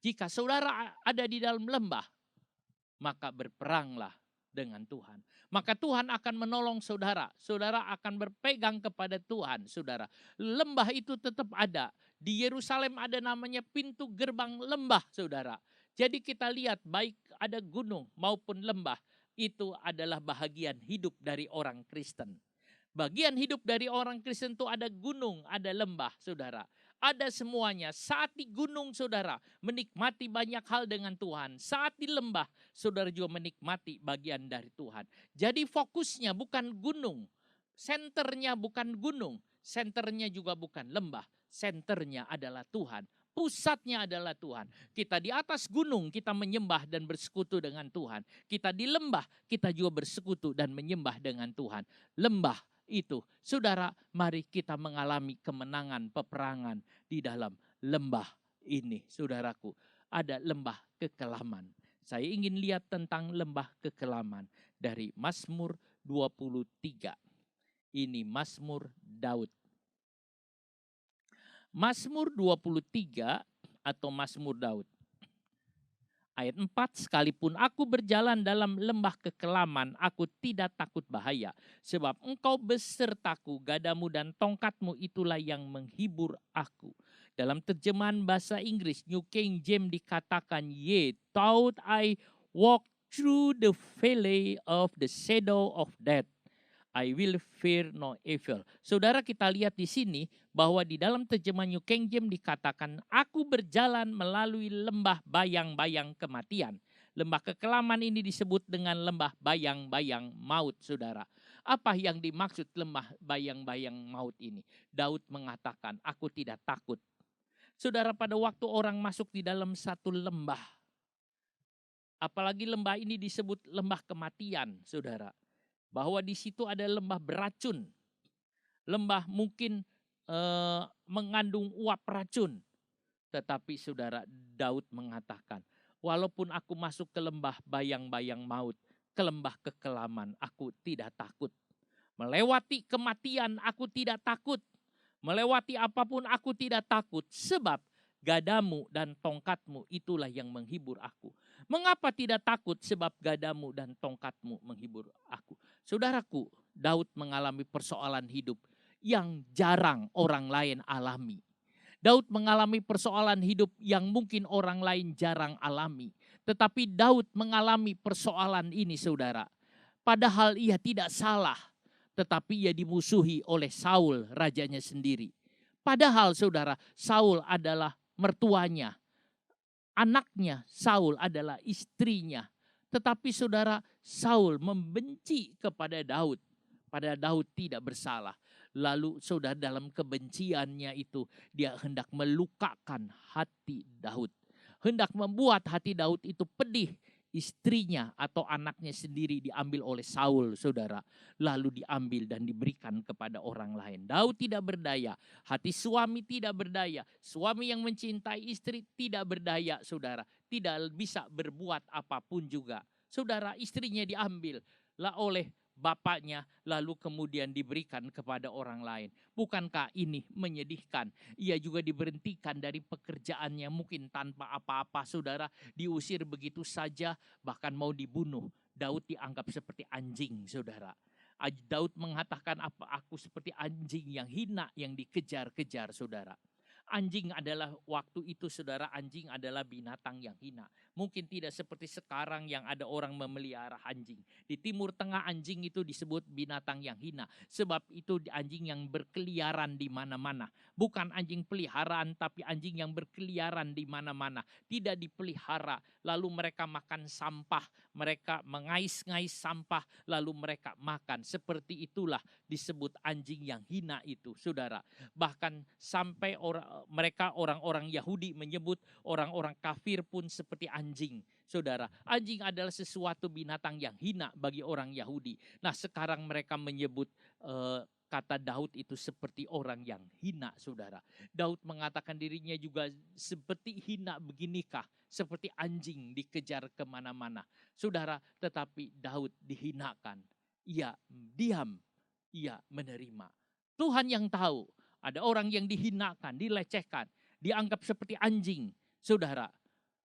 Jika saudara ada di dalam lembah, maka berperanglah dengan Tuhan. Maka Tuhan akan menolong saudara. Saudara akan berpegang kepada Tuhan, saudara. Lembah itu tetap ada. Di Yerusalem ada namanya pintu gerbang lembah, saudara. Jadi kita lihat baik ada gunung maupun lembah, itu adalah bahagian hidup dari orang Kristen. Bagian hidup dari orang Kristen itu ada gunung, ada lembah, saudara. Ada semuanya. Saat di gunung, saudara, menikmati banyak hal dengan Tuhan. Saat di lembah, saudara juga menikmati bagian dari Tuhan. Jadi fokusnya bukan gunung. Senternya bukan gunung. Senternya juga bukan lembah. Senternya adalah Tuhan. Pusatnya adalah Tuhan. Kita di atas gunung, kita menyembah dan bersekutu dengan Tuhan. Kita di lembah, kita juga bersekutu dan menyembah dengan Tuhan. Lembah itu, saudara, mari kita mengalami kemenangan peperangan di dalam lembah ini, saudaraku. Ada lembah kekelaman. Saya ingin lihat tentang lembah kekelaman dari Mazmur 23. Ini Mazmur Daud. Mazmur 23 atau Mazmur Daud. Ayat 4, sekalipun aku berjalan dalam lembah kekelaman, aku tidak takut bahaya. Sebab engkau besertaku, gadamu dan tongkatmu itulah yang menghibur aku. Dalam terjemahan bahasa Inggris, New King James dikatakan, Yea, though I walk through the valley of the shadow of death, I will fear no evil. Saudara, kita lihat di sini bahwa di dalam terjemahan New King James dikatakan, aku berjalan melalui lembah bayang-bayang kematian. Lembah kekelaman ini disebut dengan lembah bayang-bayang maut, saudara. Apa yang dimaksud lembah bayang-bayang maut ini? Daud mengatakan, aku tidak takut. Saudara, pada waktu orang masuk di dalam satu lembah, apalagi lembah ini disebut lembah kematian, saudara. Bahwa di situ ada lembah beracun. Lembah mungkin mengandung uap racun. Tetapi saudara, Daud mengatakan, walaupun aku masuk ke lembah bayang-bayang maut, ke lembah kekelaman, aku tidak takut. Melewati kematian, aku tidak takut. Melewati apapun, aku tidak takut. Sebab gadamu dan tongkatmu itulah yang menghibur aku. Mengapa tidak takut? Sebab gadamu dan tongkatmu menghibur aku. Saudaraku, Daud mengalami persoalan hidup yang jarang orang lain alami. Daud mengalami persoalan hidup yang mungkin orang lain jarang alami. Tetapi Daud mengalami persoalan ini, saudara. Padahal ia tidak salah, tetapi ia dimusuhi oleh Saul, rajanya sendiri. Padahal, saudara, Saul adalah mertuanya. Anaknya Saul adalah istrinya. Tetapi saudara, Saul membenci kepada Daud. Padahal Daud tidak bersalah. Lalu saudara, dalam kebenciannya itu, dia hendak melukakan hati Daud. Hendak membuat hati Daud itu pedih. Istrinya atau anaknya sendiri diambil oleh Saul, saudara. Lalu diambil dan diberikan kepada orang lain. Daud tidak berdaya. Hati suami tidak berdaya. Suami yang mencintai istri tidak berdaya, saudara. Tidak bisa berbuat apapun juga. Saudara, istrinya diambil lah oleh bapaknya, lalu kemudian diberikan kepada orang lain. Bukankah ini menyedihkan? Ia juga diberhentikan dari pekerjaannya mungkin tanpa apa-apa, saudara. Diusir begitu saja, bahkan mau dibunuh. Daud dianggap seperti anjing, saudara. Daud mengatakan, apa aku seperti anjing yang hina, yang dikejar-kejar, saudara. Anjing adalah waktu itu, saudara, anjing adalah binatang yang hina. Mungkin tidak seperti sekarang yang ada orang memelihara anjing. Di Timur Tengah anjing itu disebut binatang yang hina. Sebab itu anjing yang berkeliaran di mana-mana. Bukan anjing peliharaan, tapi anjing yang berkeliaran di mana-mana. Tidak dipelihara, lalu mereka makan sampah. Mereka mengais-ngais sampah, lalu mereka makan. Seperti itulah disebut anjing yang hina itu, saudara. Bahkan sampai mereka orang-orang Yahudi menyebut orang-orang kafir pun seperti anjing, saudara. Anjing adalah sesuatu binatang yang hina bagi orang Yahudi. Nah, sekarang mereka menyebut kata Daud itu seperti orang yang hina, saudara. Daud mengatakan dirinya juga seperti hina beginikah, seperti anjing dikejar kemana-mana, saudara. Tetapi Daud dihinakan, ia diam, ia menerima. Tuhan yang tahu ada orang yang dihinakan, dilecehkan, dianggap seperti anjing, saudara.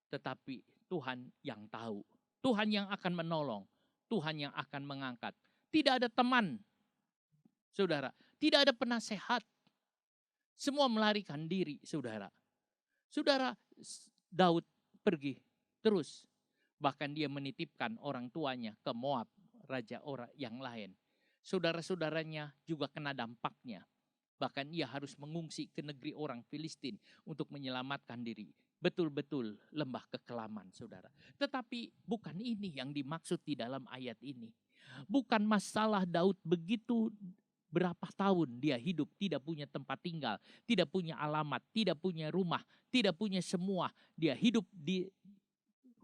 Tetapi Tuhan yang tahu, Tuhan yang akan menolong, Tuhan yang akan mengangkat. Tidak ada teman, saudara, tidak ada penasehat. Semua melarikan diri, saudara. Saudara, Daud pergi terus. Bahkan dia menitipkan orang tuanya ke Moab, raja orang yang lain. Saudara-saudaranya juga kena dampaknya. Bahkan ia harus mengungsi ke negeri orang Filistin untuk menyelamatkan diri. Betul-betul lembah kekelaman, saudara. Tetapi bukan ini yang dimaksud di dalam ayat ini. Bukan masalah Daud begitu berapa tahun dia hidup tidak punya tempat tinggal, tidak punya alamat, tidak punya rumah, tidak punya semua. Dia hidup di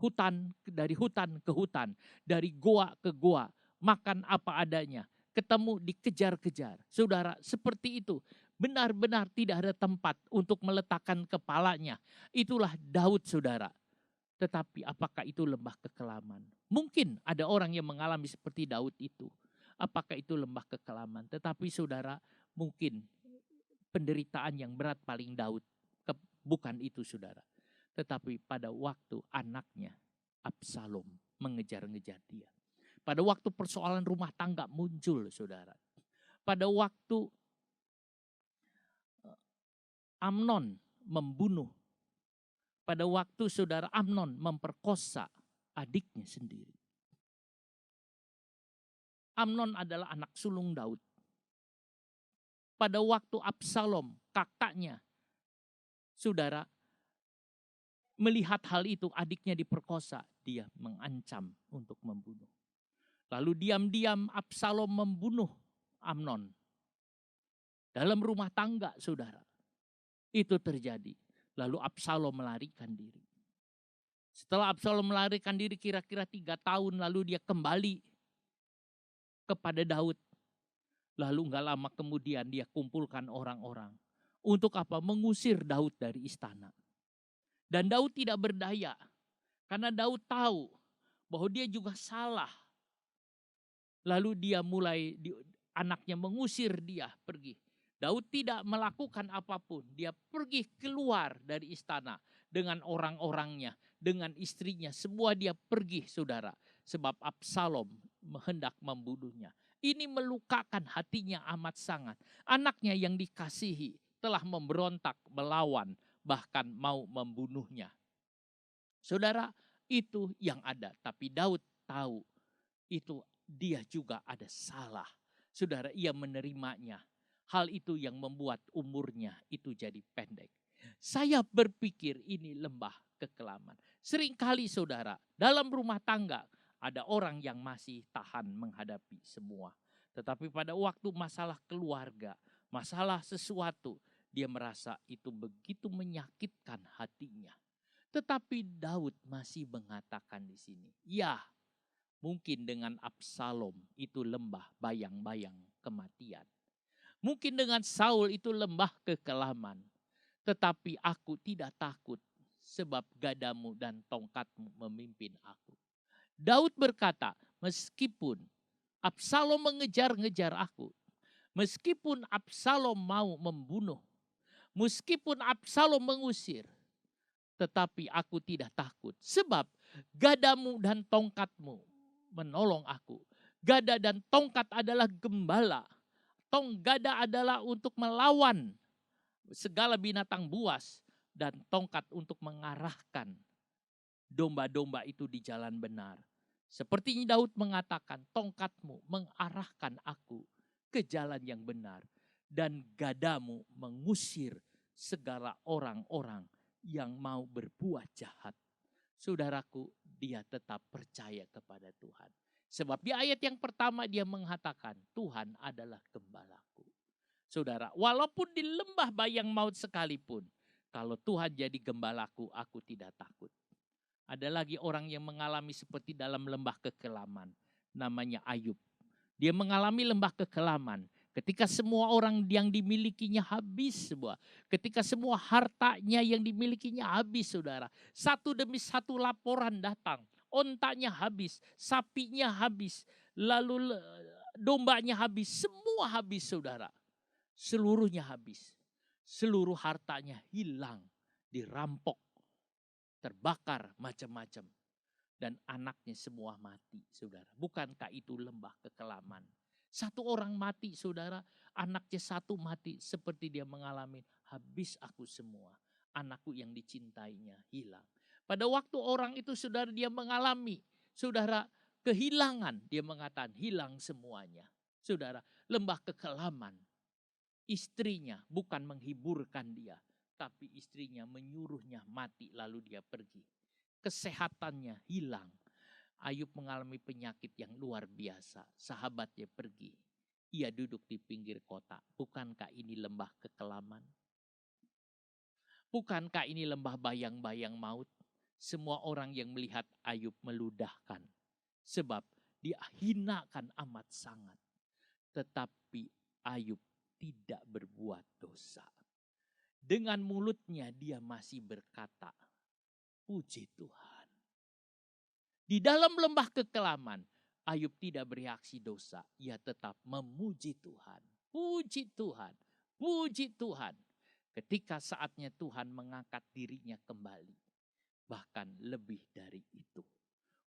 hutan, dari hutan ke hutan, dari goa ke goa, makan apa adanya, ketemu dikejar-kejar. Saudara, seperti itu. Benar-benar tidak ada tempat untuk meletakkan kepalanya. Itulah Daud, saudara. Tetapi apakah itu lembah kekelaman? Mungkin ada orang yang mengalami seperti Daud itu. Apakah itu lembah kekelaman? Tetapi saudara, mungkin penderitaan yang berat paling Daud bukan itu, saudara. Tetapi pada waktu anaknya Absalom mengejar-ngejar dia. Pada waktu persoalan rumah tangga muncul, saudara. Pada waktu Amnon membunuh. Pada waktu saudara Amnon memperkosa adiknya sendiri. Amnon adalah anak sulung Daud. Pada waktu Absalom, kakaknya, saudara, melihat hal itu, adiknya diperkosa, dia mengancam untuk membunuh. Lalu diam-diam Absalom membunuh Amnon. Dalam rumah tangga, saudara. Itu terjadi. Lalu Absalom melarikan diri. Setelah Absalom melarikan diri kira-kira 3 tahun, lalu dia kembali kepada Daud. Lalu gak lama kemudian dia kumpulkan orang-orang. Untuk apa? Mengusir Daud dari istana. Dan Daud tidak berdaya. Karena Daud tahu bahwa dia juga salah. Lalu dia anaknya mengusir dia pergi. Daud tidak melakukan apapun. Dia pergi keluar dari istana dengan orang-orangnya, dengan istrinya. Semua dia pergi, saudara. Sebab Absalom hendak membunuhnya. Ini melukakan hatinya amat sangat. Anaknya yang dikasihi telah memberontak, melawan, bahkan mau membunuhnya. Saudara, itu yang ada. Tapi Daud tahu itu dia juga ada salah. Saudara, ia menerimanya. Hal itu yang membuat umurnya itu jadi pendek. Saya berpikir ini lembah kekelaman. Seringkali saudara, dalam rumah tangga ada orang yang masih tahan menghadapi semua. Tetapi pada waktu masalah keluarga, masalah sesuatu, dia merasa itu begitu menyakitkan hatinya. Tetapi Daud masih mengatakan di sini, ya mungkin dengan Absalom itu lembah bayang-bayang kematian. Mungkin dengan Saul itu lembah kekelaman. Tetapi aku tidak takut sebab gadamu dan tongkatmu memimpin aku. Daud berkata, meskipun Absalom mengejar-ngejar aku, meskipun Absalom mau membunuh, meskipun Absalom mengusir, tetapi aku tidak takut. Sebab gadamu dan tongkatmu menolong aku. Gada dan tongkat adalah gembala. Gada adalah untuk melawan segala binatang buas. Dan tongkat untuk mengarahkan domba-domba itu di jalan benar. Seperti Daud mengatakan, tongkatmu mengarahkan aku ke jalan yang benar. Dan gadamu mengusir segala orang-orang yang mau berbuat jahat. Saudaraku, dia tetap percaya kepada Tuhan. Sebab di ayat yang pertama dia mengatakan, Tuhan adalah gembalaku. Saudara, walaupun di lembah bayang maut sekalipun, kalau Tuhan jadi gembalaku, aku tidak takut. Ada lagi orang yang mengalami seperti dalam lembah kekelaman. Namanya Ayub. Dia mengalami lembah kekelaman. Ketika semua orang yang dimilikinya habis semua. Ketika semua hartanya yang dimilikinya habis, saudara. Satu demi satu laporan datang. Ontanya habis, sapinya habis, lalu dombanya habis. Semua habis, saudara. Seluruhnya habis. Seluruh hartanya hilang, dirampok, terbakar macam-macam. Dan anaknya semua mati, saudara. Bukankah itu lembah kekelaman? Satu orang mati, saudara. Anaknya satu mati seperti dia mengalami habis aku semua. Anakku yang dicintainya hilang. Pada waktu orang itu saudara dia mengalami, saudara kehilangan, dia mengatakan hilang semuanya. Saudara, lembah kekelaman. Istrinya bukan menghiburkan dia, tapi istrinya menyuruhnya mati lalu dia pergi. Kesehatannya hilang. Ayub mengalami penyakit yang luar biasa. Sahabatnya pergi. Ia duduk di pinggir kota. Bukankah ini lembah kekelaman? Bukankah ini lembah bayang-bayang maut? Semua orang yang melihat Ayub meludahkan. Sebab dia hinakan amat sangat. Tetapi Ayub tidak berbuat dosa. Dengan mulutnya dia masih berkata, puji Tuhan. Di dalam lembah kekelaman, Ayub tidak bereaksi dosa. Ia tetap memuji Tuhan. Puji Tuhan. Puji Tuhan. Ketika saatnya Tuhan mengangkat dirinya kembali. Bahkan lebih dari itu.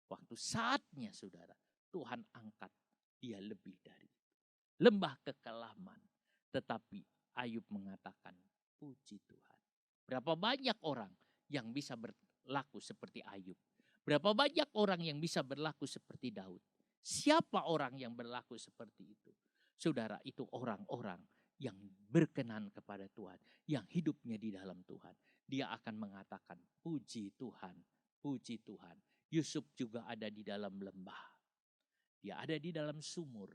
Waktu saatnya saudara, Tuhan angkat dia lebih dari itu. Lembah kekelaman. Tetapi Ayub mengatakan, puji Tuhan. Berapa banyak orang yang bisa berlaku seperti Ayub. Berapa banyak orang yang bisa berlaku seperti Daud. Siapa orang yang berlaku seperti itu? Saudara, itu orang-orang yang berkenan kepada Tuhan. Yang hidupnya di dalam Tuhan. Dia akan mengatakan, puji Tuhan, puji Tuhan. Yusuf juga ada di dalam lembah. Dia ada di dalam sumur.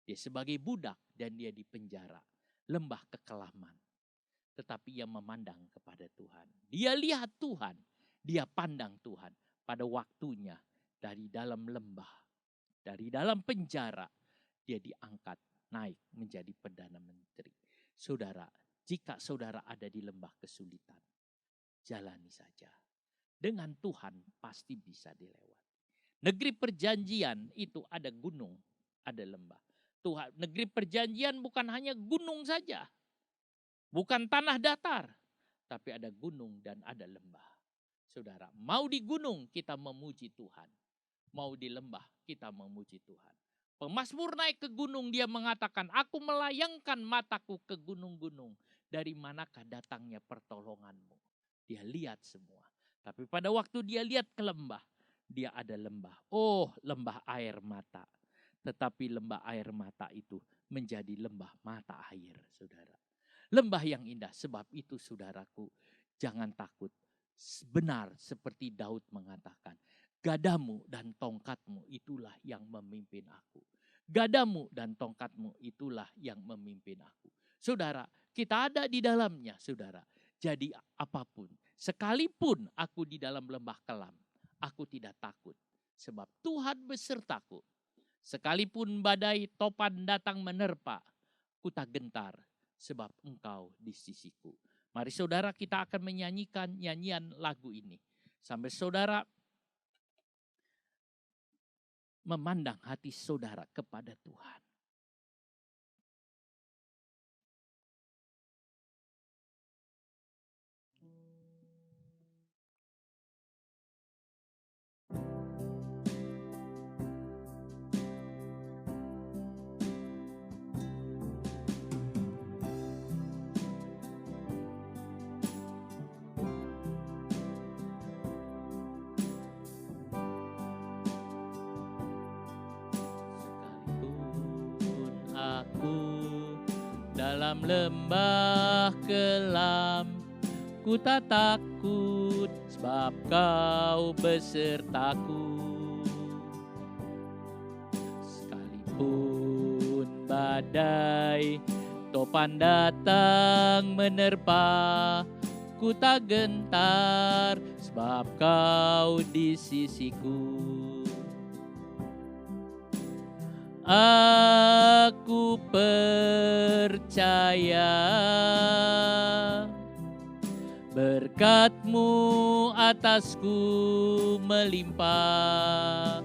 Dia sebagai budak dan dia di penjara. Lembah kekelaman. Tetapi ia memandang kepada Tuhan. Dia lihat Tuhan. Dia pandang Tuhan. Pada waktunya dari dalam lembah. Dari dalam penjara. Dia diangkat naik menjadi Perdana Menteri. Saudara, jika saudara ada di lembah kesulitan. Jalani saja. Dengan Tuhan pasti bisa dilewati. Negeri perjanjian itu ada gunung, ada lembah. Tuhan, negeri perjanjian bukan hanya gunung saja. Bukan tanah datar. Tapi ada gunung dan ada lembah. Saudara, mau di gunung kita memuji Tuhan. Mau di lembah kita memuji Tuhan. Pemazmur naik ke gunung, dia mengatakan, aku melayangkan mataku ke gunung-gunung. Dari manakah datangnya pertolonganmu? Dia lihat semua. Tapi pada waktu dia lihat ke lembah, dia ada lembah. Oh, lembah air mata. Tetapi lembah air mata itu menjadi lembah mata air, saudara. Lembah yang indah, sebab itu saudaraku, jangan takut. Benar seperti Daud mengatakan, gadamu dan tongkatmu itulah yang memimpin aku. Gadamu dan tongkatmu itulah yang memimpin aku. Saudara, kita ada di dalamnya, saudara. Jadi apapun, sekalipun aku di dalam lembah kelam, aku tidak takut. Sebab Tuhan besertaku. Sekalipun badai topan datang menerpa, ku tak gentar. Sebab engkau di sisiku. Mari saudara, kita akan menyanyikan nyanyian lagu ini. Sampai saudara memandang hati saudara kepada Tuhan. Dalam lembah kelam, ku tak takut sebab kau besertaku. Sekalipun badai topan datang menerpa, ku tak gentar sebab kau di sisiku. Aku percaya berkat-Mu atasku melimpah.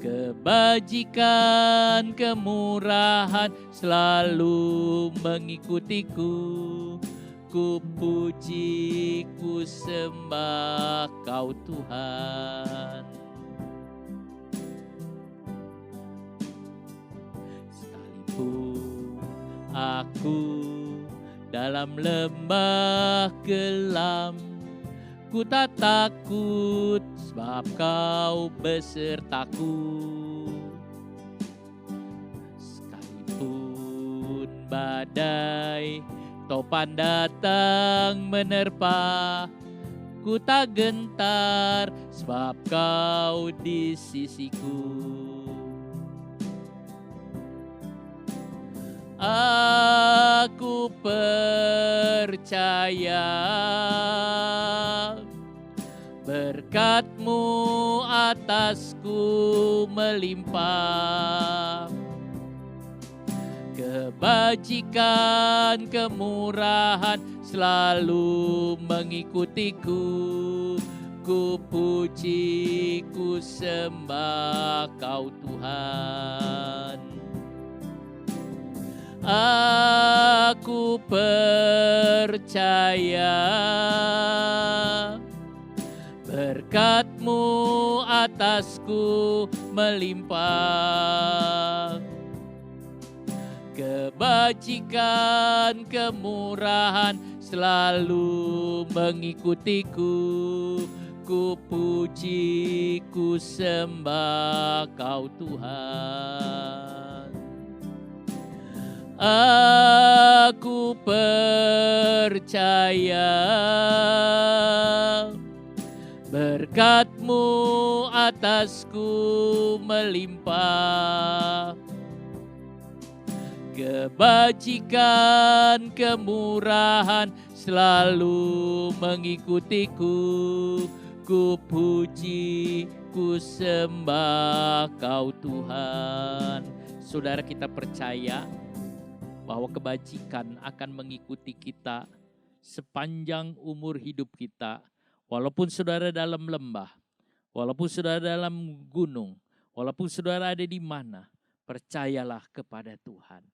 Kebajikan, kemurahan selalu mengikutiku. Ku puji, ku sembah Kau Tuhan. Aku dalam lembah kelam. Ku tak takut sebab kau besertaku. Sekalipun badai topan datang menerpa, ku tak gentar sebab kau di sisiku. Aku percaya berkat-Mu atasku melimpah. Kebajikan, kemurahan selalu mengikutiku. Ku puji, ku sembah Kau Tuhan. Aku percaya berkat-Mu atasku melimpah. Kebajikan, kemurahan selalu mengikutiku. Ku puji, ku sembah Kau Tuhan. Aku percaya berkat-Mu atasku melimpah. Kebajikan, kemurahan selalu mengikutiku. Ku puji, ku sembah Kau Tuhan. Saudara, kita percaya bahwa kebajikan akan mengikuti kita sepanjang umur hidup kita. Walaupun saudara dalam lembah, walaupun saudara dalam gunung, walaupun saudara ada di mana, percayalah kepada Tuhan.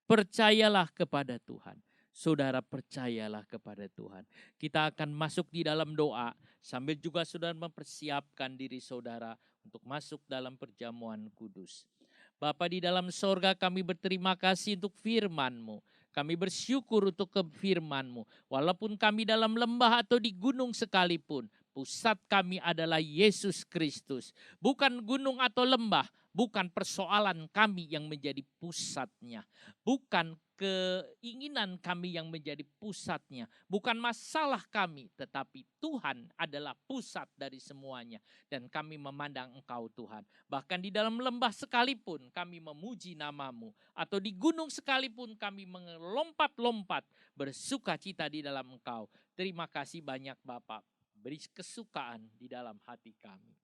Percayalah kepada Tuhan. Saudara, percayalah kepada Tuhan. Kita akan masuk di dalam doa sambil juga saudara mempersiapkan diri saudara untuk masuk dalam perjamuan kudus. Bapa di dalam sorga, kami berterima kasih untuk firman-Mu. Kami bersyukur untuk firman-Mu. Walaupun kami dalam lembah atau di gunung sekalipun, pusat kami adalah Yesus Kristus. Bukan gunung atau lembah, bukan persoalan kami yang menjadi pusatnya. Bukan keinginan kami yang menjadi pusatnya. Bukan masalah kami, tetapi Tuhan adalah pusat dari semuanya. Dan kami memandang Engkau Tuhan. Bahkan di dalam lembah sekalipun kami memuji nama-Mu. Atau di gunung sekalipun kami melompat-lompat bersuka cita di dalam Engkau. Terima kasih banyak Bapak. Beri kesukaan di dalam hati kami.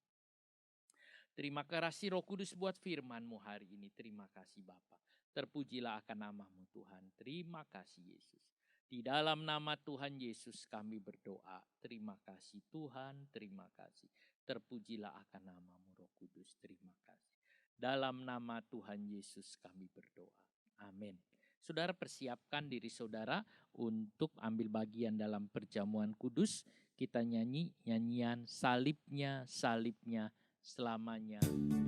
Terima kasih Roh Kudus buat firman-Mu hari ini. Terima kasih Bapa. Terpujilah akan nama-Mu Tuhan. Terima kasih Yesus. Di dalam nama Tuhan Yesus kami berdoa. Terima kasih Tuhan. Terima kasih. Terpujilah akan nama-Mu Roh Kudus. Terima kasih. Dalam nama Tuhan Yesus kami berdoa. Amin. Saudara, persiapkan diri saudara untuk ambil bagian dalam perjamuan kudus. Kita nyanyi nyanyian salibnya, salibnya, selamanya mulia.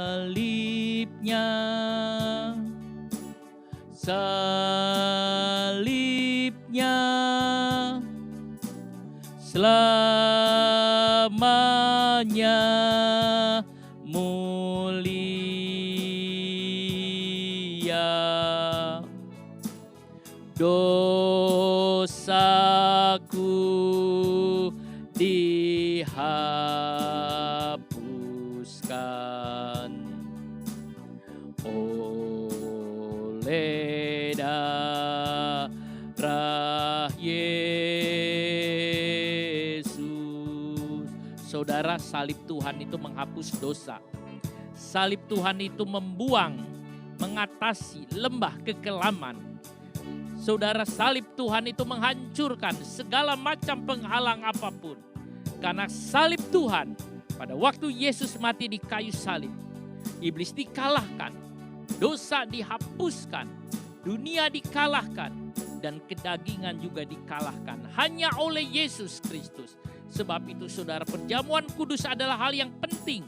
Salibnya, salibnya, selamanya mulia. Dosaku dihapuskan oleh darah Yesus. Saudara, salib Tuhan itu menghapus dosa. Salib Tuhan itu membuang, mengatasi lembah kekelaman. Saudara, salib Tuhan itu menghancurkan segala macam penghalang apapun. Karena salib Tuhan Pada waktu Yesus mati di kayu salib, iblis dikalahkan, dosa dihapuskan, dunia dikalahkan, dan kedagingan juga dikalahkan hanya oleh Yesus Kristus. Sebab itu saudara, perjamuan kudus adalah hal yang penting.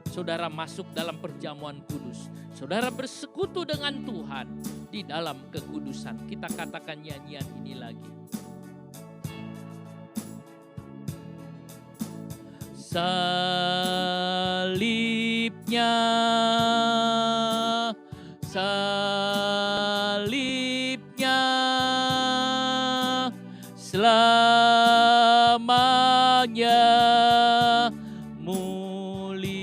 Saudara masuk dalam perjamuan kudus, saudara bersekutu dengan Tuhan di dalam kekudusan. Kita katakan nyanyian ini lagi. Salibnya, salibnya, selamanya mulia.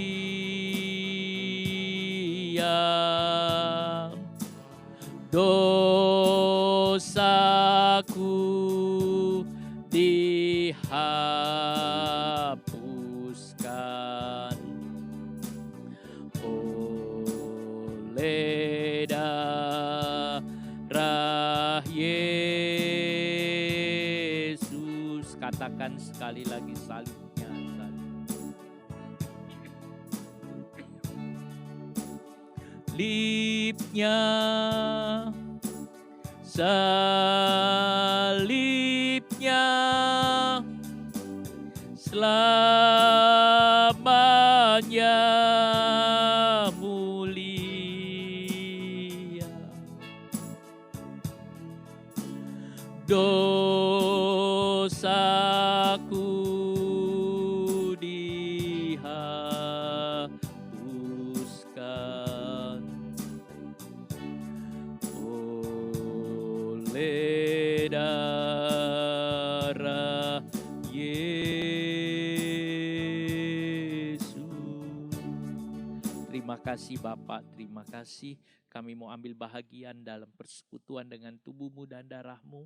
Dosaku dihapuskan oleh darah Yesus. Katakan sekali lagi, salibnya, salibnya, salibnya, selamanya mulia. Dosaku dihapuskan oleh darah Yesus. Terima kasih Bapak, terima kasih. Kami mau ambil bahagian dalam persekutuan dengan tubuh-Mu dan darah-Mu.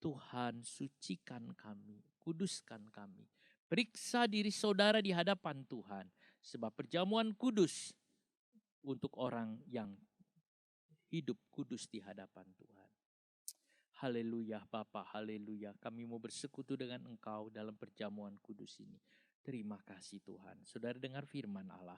Tuhan, sucikan kami, kuduskan kami. Periksa diri saudara di hadapan Tuhan. Sebab perjamuan kudus untuk orang yang hidup kudus di hadapan Tuhan. Haleluya Bapa, haleluya. Kami mau bersekutu dengan Engkau dalam perjamuan kudus ini. Terima kasih Tuhan. Saudara dengar firman Allah.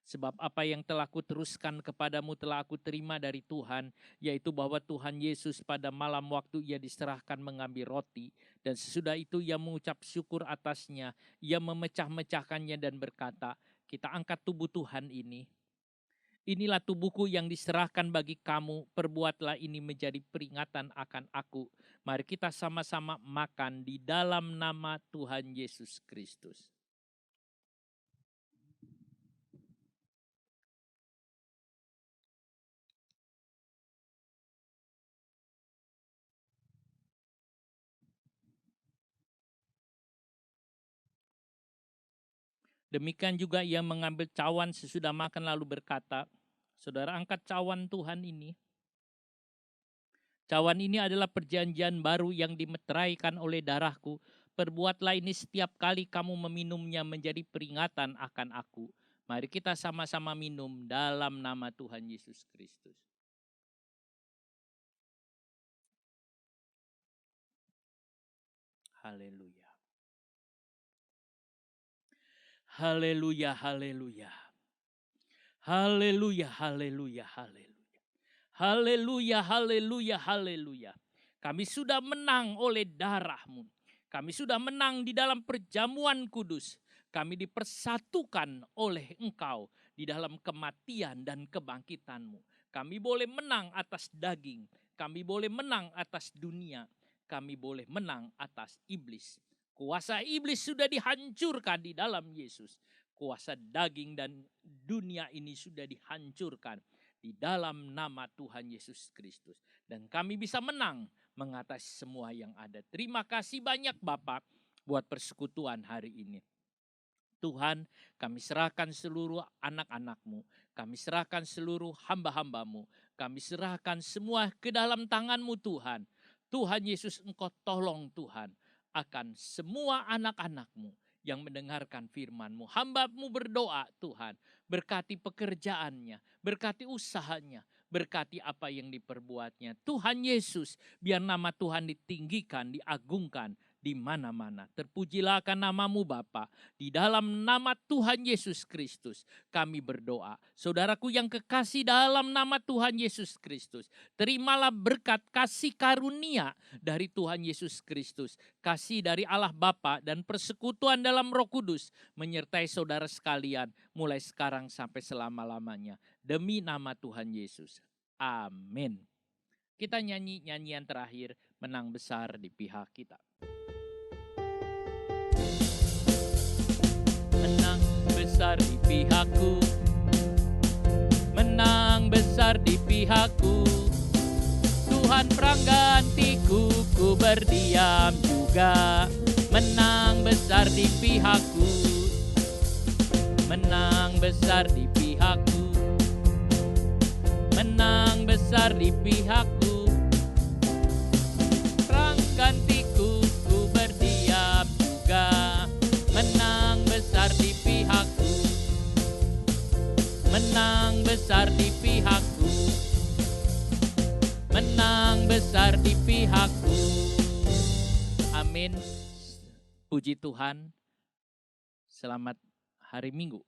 Sebab apa yang telah kuteruskan kepadamu telah aku terima dari Tuhan, yaitu bahwa Tuhan Yesus pada malam waktu ia diserahkan mengambil roti, dan sesudah itu ia mengucap syukur atasnya, ia memecah-mecahkannya dan berkata, kita angkat tubuh Tuhan ini. Inilah tubuhku yang diserahkan bagi kamu, perbuatlah ini menjadi peringatan akan aku. Mari kita sama-sama makan di dalam nama Tuhan Yesus Kristus. Demikian juga ia mengambil cawan sesudah makan lalu berkata, saudara angkat cawan Tuhan ini. Cawan ini adalah perjanjian baru yang dimeteraikan oleh darahku. Perbuatlah ini setiap kali kamu meminumnya menjadi peringatan akan aku. Mari kita sama-sama minum dalam nama Tuhan Yesus Kristus. Haleluya. Haleluya, haleluya. Haleluya, haleluya, haleluya. Haleluya, haleluya, haleluya. Kami sudah menang oleh darah-Mu. Kami sudah menang di dalam perjamuan kudus. Kami dipersatukan oleh Engkau di dalam kematian dan kebangkitan-Mu. Kami boleh menang atas daging. Kami boleh menang atas dunia. Kami boleh menang atas iblis. Kuasa iblis sudah dihancurkan di dalam Yesus. Kuasa daging dan dunia ini sudah dihancurkan di dalam nama Tuhan Yesus Kristus. Dan kami bisa menang mengatasi semua yang ada. Terima kasih banyak Bapak buat persekutuan hari ini. Tuhan, kami serahkan seluruh anak-anak-Mu. Kami serahkan seluruh hamba-hamba-Mu. Kami serahkan semua ke dalam tangan-Mu Tuhan. Tuhan Yesus, Engkau tolong Tuhan akan semua anak-anak-Mu yang mendengarkan firman-Mu. Hamba-Mu berdoa Tuhan, berkati pekerjaannya, berkati usahanya, berkati apa yang diperbuatnya. Tuhan Yesus, biar nama Tuhan ditinggikan, diagungkan di mana-mana. Terpujilah akan nama-Mu Bapa. Di dalam nama Tuhan Yesus Kristus kami berdoa. Saudaraku yang kekasih dalam nama Tuhan Yesus Kristus, terimalah berkat kasih karunia dari Tuhan Yesus Kristus. Kasih dari Allah Bapa dan persekutuan dalam Roh Kudus menyertai saudara sekalian mulai sekarang sampai selama-lamanya. Demi nama Tuhan Yesus. Amin. Kita nyanyi nyanyian terakhir, menang besar di pihak kita. Menang besar di pihakku, menang besar di pihakku. Tuhan peranggantiku, ku berdiam juga. Menang besar di pihakku, menang besar di pihakku, menang besar di pihakku. Peranggantiku, ku berdiam juga. Menang besar di pihakku, menang besar di pihakku, menang besar di pihakku. Amin. Puji Tuhan. Selamat hari Minggu.